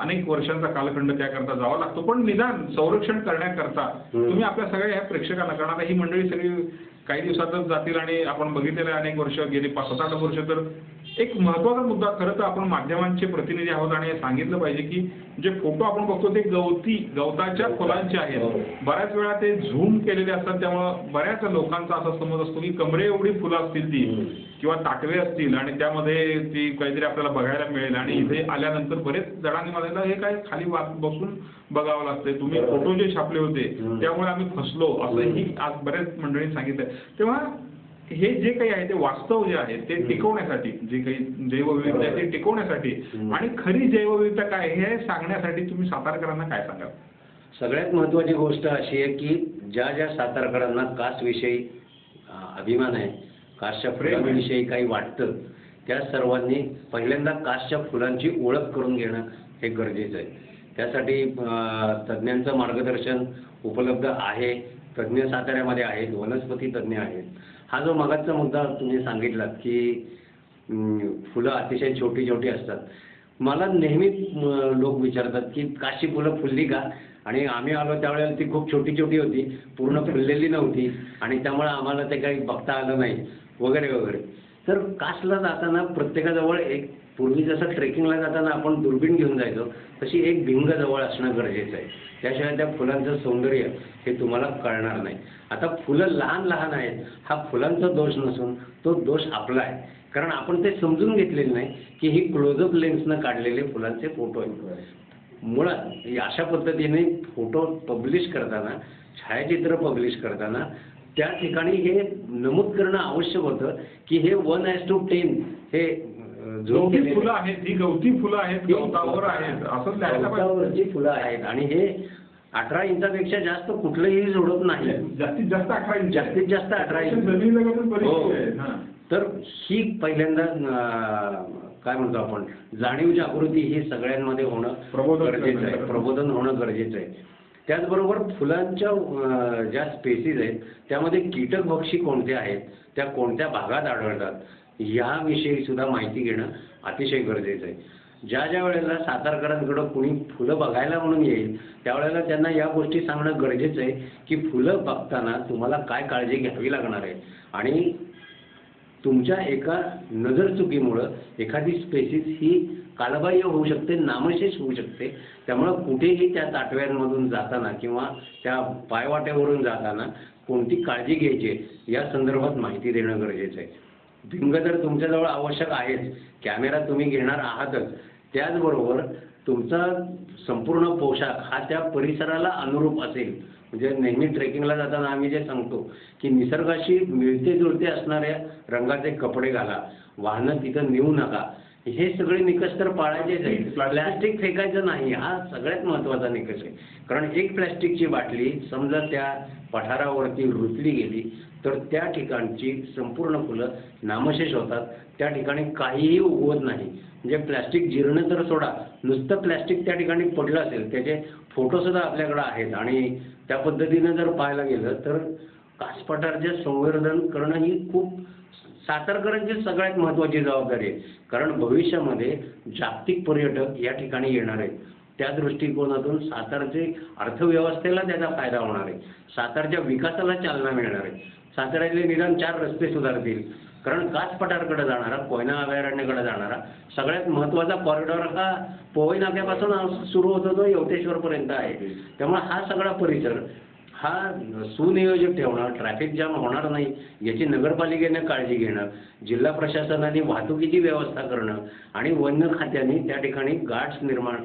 अनेक वर्षांचा कालखंड त्याकरता जावा लागतो. पण निदान संरक्षण करण्याकरता तुम्ही आपल्या सगळ्या ह्या प्रेक्षकांना, कारण आता ही मंडळी सगळी काही दिवसातच जातील आणि आपण बघितलेलं अनेक वर्ष गेली 7-8 वर्ष, तर एक महत्त्वाचा मुद्दा खरं तर आपण माध्यमांचे प्रतिनिधी आहोत आणि हे सांगितलं पाहिजे की जे फोटो आपण बघतो ते गवताच्या फुलांचे आहेत. बऱ्याच वेळा ते झूम केलेले असतात, त्यामुळं बऱ्याच लोकांचा असा समज असतो की कमरे एवढी फुलं असतील ती किंवा ताटवे असतील आणि त्यामध्ये ती काहीतरी आपल्याला बघायला मिळेल. आणि इथे आल्यानंतर बरेच जणांनी म्हणायला हे काय खाली बसून बघावं लागतंय, तुम्ही फोटो जे छापले होते त्यामुळे आम्ही फसलो असंही आज बऱ्याच मंडळींनी सांगितलंय. तेव्हा हे जे काही आहे ते वास्तव जे आहे ते टिकवण्यासाठी, जे काही जैवविविधता आहे ते टिकवण्यासाठी आणि खरी जैवविविधता काय हे सांगण्यासाठी तुम्ही सातारकरांना काय सांगाल? सगळ्यात महत्त्वाची गोष्ट अशी आहे की ज्या सातारकरांना कासविषयी अभिमान आहे, कासच्या फुलांविषयी काही वाटतं, त्या सर्वांनी पहिल्यांदा कासच्या फुलांची ओळख करून घेणं हे गरजेचं आहे. त्यासाठी तज्ज्ञांचं मार्गदर्शन उपलब्ध आहे. तज्ज्ञ साताऱ्यामध्ये आहेत, वनस्पती तज्ज्ञ आहेत. हा जो मगाचा मुद्दा तुम्ही सांगितलात की फुलं अतिशय छोटी छोटी असतात, मला नेहमी लोक विचारतात की कासची फुलं फुलली का, आणि आम्ही आलो त्यावेळेला ती खूप छोटी छोटी होती, पूर्ण फुललेली नव्हती आणि त्यामुळे आम्हाला ते काही बघता आलं नाही वगैरे वगैरे. तर कासला जाताना प्रत्येकाजवळ एक, पूर्वी जसं ट्रेकिंगला जाताना आपण दुर्बीण घेऊन जायचो तशी एक भिंग जवळ असणं गरजेचं आहे. त्याशिवाय त्या फुलांचं सौंदर्य हे तुम्हाला कळणार नाही. आता फुलं लहान लहान आहेत हा फुलांचा दोष नसून तो दोष आपला आहे, कारण आपण ते समजून घेतलेले नाही की ही क्लोजअप लेन्सनं काढलेले फुलांचे फोटो आहेत. मुळात अशा पद्धतीने फोटो पब्लिश करताना, छायाचित्र पब्लिश करताना त्या ठिकाणी हे नमूद करणं आवश्यक होतं की हे 1:10 हे गवती फुलं आहेत, ही गवती फुलं आहेत, गवतावर आहेत असं लिहायला पाहिजे. फुलं आहेत आणि हे 18 इंचापेक्षा जास्त कुठलंही जोडत नाही. जास्तीत जास्त 18 इंच, जास्तीत जास्त 18 इंच. तर ही पहिल्यांदा काय म्हणतो आपण जाणीव जागृती ही सगळ्यांमध्ये होणं गरजेचं आहे, प्रबोधन होणं गरजेचं आहे. त्याचबरोबर फुलांच्या ज्या स्पेसीज आहेत त्यामध्ये कीटकभक्षी कोणत्या आहेत, त्या कोणत्या भागात आढळतात याविषयी सुद्धा माहिती घेणं अतिशय गरजेचं आहे. ज्या वेळेला सातारकरांकडं कुणी फुलं बघायला म्हणून येईल त्यावेळेला त्यांना या गोष्टी सांगणं गरजेचं आहे की फुलं बघताना तुम्हाला काय काळजी घ्यावी लागणार आहे आणि तुमच्या एका नजरचुकीमुळं एखादी स्पेसीस ही कालबाह्य होऊ शकते, नामशेष होऊ शकते. त्यामुळं कुठेही त्या ताटव्यांमधून जाताना किंवा त्या पायवाट्यावरून जाताना कोणती काळजी घ्यायची या संदर्भात माहिती देणं गरजेचं आहे. भिंग तर तुमच्याजवळ आवश्यक आहेच, कॅमेरा तुम्ही घेणार आहातच, त्याचबरोबर तुमचा संपूर्ण पोशाख हा त्या परिसराला अनुरूप असेल. म्हणजे नेहमी ट्रेकिंगला जाताना आम्ही जे सांगतो की निसर्गाशी मिळते जुळते असणाऱ्या रंगाचे कपडे घाला, वाहनं तिथं नेऊ नका, हे सगळे निकष तर पाळायचेच आहे. प्लॅस्टिक फेकायचं नाही हा सगळ्यात महत्त्वाचा निकष आहे. कारण एक प्लॅस्टिकची बाटली समजा त्या पठारावरती रुतली गेली तर त्या ठिकाणची संपूर्ण फुलं नामशेष होतात, त्या ठिकाणी काहीही उगवत नाही. म्हणजे प्लॅस्टिक जिरणं तर सोडा, नुसतं प्लॅस्टिक त्या ठिकाणी पडलं असेल त्याचे फोटोसुद्धा आपल्याकडे आहेत आणि त्या पद्धतीनं जर पाहायला गेलं तर कासपठारचे संवर्धन करणं ही खूप सातारकरांची सगळ्यात महत्त्वाची जबाबदारी आहे. कारण भविष्यामध्ये जागतिक पर्यटक या ठिकाणी येणार आहेत. त्या दृष्टिकोनातून सातारचे अर्थव्यवस्थेला त्याचा फायदा होणार आहे, सातारच्या विकासाला चालना मिळणार आहे. साताऱ्यातले निदान 4 रस्ते सुधारतील, कारण कास पठारकडे जाणारा, कोयना अभयारण्याकडे जाणारा सगळ्यात महत्त्वाचा कॉरिडॉर हा पोवई नाक्यापासून सुरू होतो तो यवतेश्वरपर्यंत आहे. त्यामुळे हा सगळा परिसर हा सुनियोजित ठेवणं, ट्रॅफिक जाम होणार नाही याची नगरपालिकेने काळजी घेणं, जिल्हा प्रशासनाने वाहतुकीची व्यवस्था करणं आणि वन खात्याने त्या ठिकाणी गार्ड्स निर्माण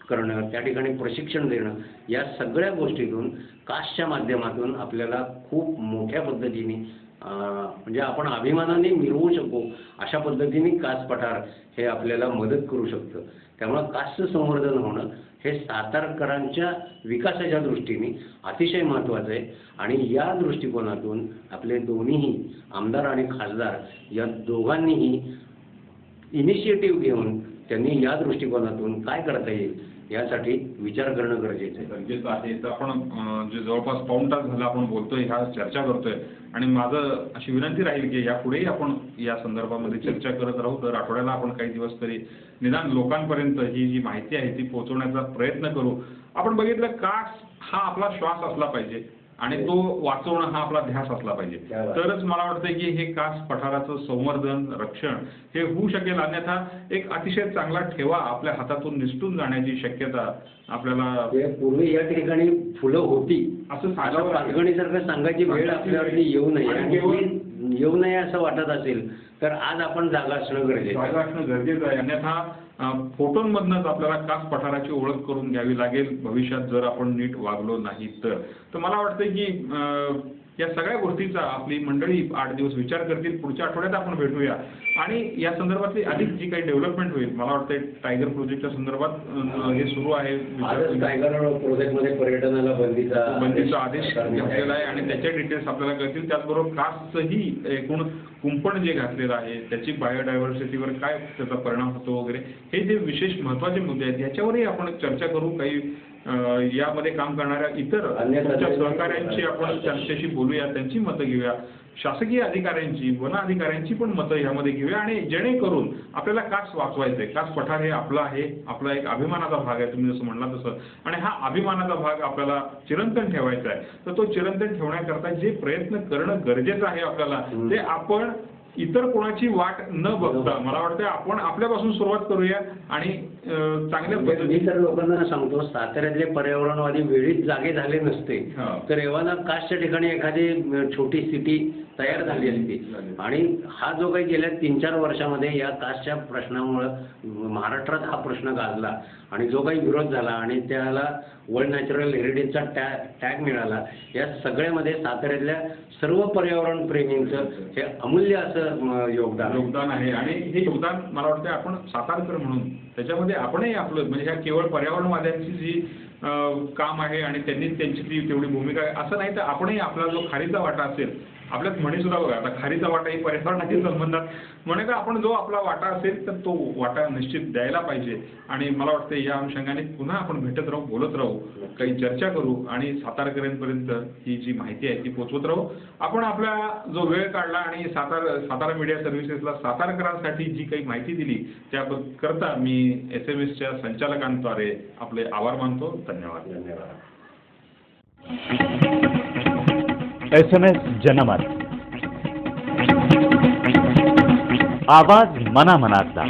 करणं, त्या ठिकाणी प्रशिक्षण देणं, या सगळ्या गोष्टीतून कासच्या माध्यमातून आपल्याला खूप मोठ्या पद्धतीने म्हणजे आपण अभिमानाने मिरवू शकू अशा पद्धतीने कास पठार हे आपल्याला मदत करू शकतं. त्यामुळे कासचं संवर्धन होणं हे सातारकरांच्या विकासाच्या दृष्टीने अतिशय महत्त्वाचं आहे. आणि या दृष्टिकोनातून आपले दोन्हीही आमदार आणि खासदार या दोघांनीही इनिशिएटिव्ह घेऊन त्यांनी या दृष्टिकोनातून काय करता येईल यासाठी विचार करणं गरजेचं आहे. गरजेचं आहे. तर आपण जे जवळपास पाऊण तास झाला आपण बोलतोय, ह्या चर्चा करतोय आणि माझं अशी विनंती राहील की यापुढेही आपण या संदर्भामध्ये चर्चा करत राहू. दर आठवड्याला आपण काही दिवस तरी निदान लोकांपर्यंत ही जी माहिती आहे ती पोहोचवण्याचा प्रयत्न करू. आपण बघितलं कास हा आपला श्वास असला पाहिजे आणि तो वाचवणं हा आपला ध्यास असला पाहिजे. तरच मला वाटतं की हे कास पठाराचं संवर्धन, रक्षण हे होऊ शकेल. अन्यथा एक अतिशय चांगला ठेवा आपल्या हातातून निसटून जाण्याची शक्यता आपल्याला. पूर्वी या ठिकाणी फुलं होती असं पाचगणीसारखं सांगायची वेळ आपल्यावरती येऊ नये असं वाटत असेल तर आज आपण जागा असणं गरजेचं आहे. अन्यथा फोटोंमधनंच आपल्याला कास पठाराची ओळख करून घ्यावी लागेल भविष्यात जर आपण नीट वागलो नाही तर मला वाटतं की या सगळ्या गोष्टीचा आपली मंडळी 8 दिवस विचार करतील. पुढच्या आठवड्यात आपण भेटूया आणि या संदर्भातली अधिक जी काही डेव्हलपमेंट होईल, मला वाटतं टायगर प्रोजेक्टच्या संदर्भात हे सुरू आहे. टायगर प्रोजेक्टमध्ये पर्यटनाला बंदीचा आदेश घातलेला आहे आणि त्याचे डिटेल्स आपल्याला कळतील. त्याचबरोबर कासचंही एकूण कुंपण जे घातलेलं आहे त्याची बायोडायव्हर्सिटीवर काय त्याचा परिणाम होतो वगैरे हे जे विशेष महत्त्वाचे मुद्दे आहेत याच्यावरही आपण चर्चा करू. काही यामध्ये काम करणाऱ्या इतर सहकाऱ्यांची आपण त्यांच्याशी बोलूया, त्यांची मतं घेऊया, शासकीय अधिकाऱ्यांची, वन अधिकाऱ्यांची पण मतं यामध्ये घेऊया आणि जेणेकरून आपल्याला कास वाचवायचंय. कास पठार हे आपलं आहे, आपला एक अभिमानाचा भाग आहे तुम्ही जसं म्हणला तसं. आणि हा अभिमानाचा भाग आपल्याला चिरंतन ठेवायचा आहे. तर तो चिरंतन ठेवण्याकरता जे प्रयत्न करणं गरजेचं आहे आपल्याला ते आपण इतर कोणाची वाट न बघता मला वाटतं आपण आपल्यापासून सुरुवात करूया आणि चांगल्या मी तर लोकांना सांगतो साताऱ्यातले पर्यावरणवादी वेळीच जागे झाले नसते तर एव्हाना कासच्या ठिकाणी एखादी छोटी सिटी तयार झाली असती. आणि हा जो काही गेल्या 3-4 वर्षामध्ये या कासच्या प्रश्नामुळं महाराष्ट्रात हा प्रश्न गाजला आणि जो काही विरोध झाला आणि त्याला वर्ल्ड नॅचरल हेरिटेजचा टॅग मिळाला, या सगळ्यामध्ये साताऱ्यातल्या सर्व पर्यावरण प्रेमींचं हे अमूल्य असं योगदान आहे. आणि हे योगदान मला वाटतं आपण सातारकर म्हणून त्याच्यामध्ये आपणही आपलं म्हणजे ह्या केवळ पर्यावरणवाद्यांची जी काम आहे आणि त्यांनी त्यांची ती तेवढी भूमिका आहे असं नाही, तर आपणही आपला जो खारीचा वाटा असेल, आपल्यात म्हणे सुद्धा बघा आता खारीचा वाटा ही पर्यावरणाशी संबंधात म्हणे का आपण जो आपला वाटा असेल तर तो वाटा निश्चित द्यायला पाहिजे. आणि मला वाटतं या अनुषंगाने पुन्हा आपण भेटत राहू, बोलत राहू, काही चर्चा करू आणि सातारकरांपर्यंत ही जी माहिती आहे ती पोहोचवत राहू. आपण आपला जो वेळ काढला आणि सातारा मीडिया सर्व्हिसेसला सातारकरांसाठी जी काही माहिती दिली त्याकरता मी SMS च्या संचालकांद्वारे आपले आभार मानतो. धन्यवाद. SMS जनमत, आवाज मनामनातला.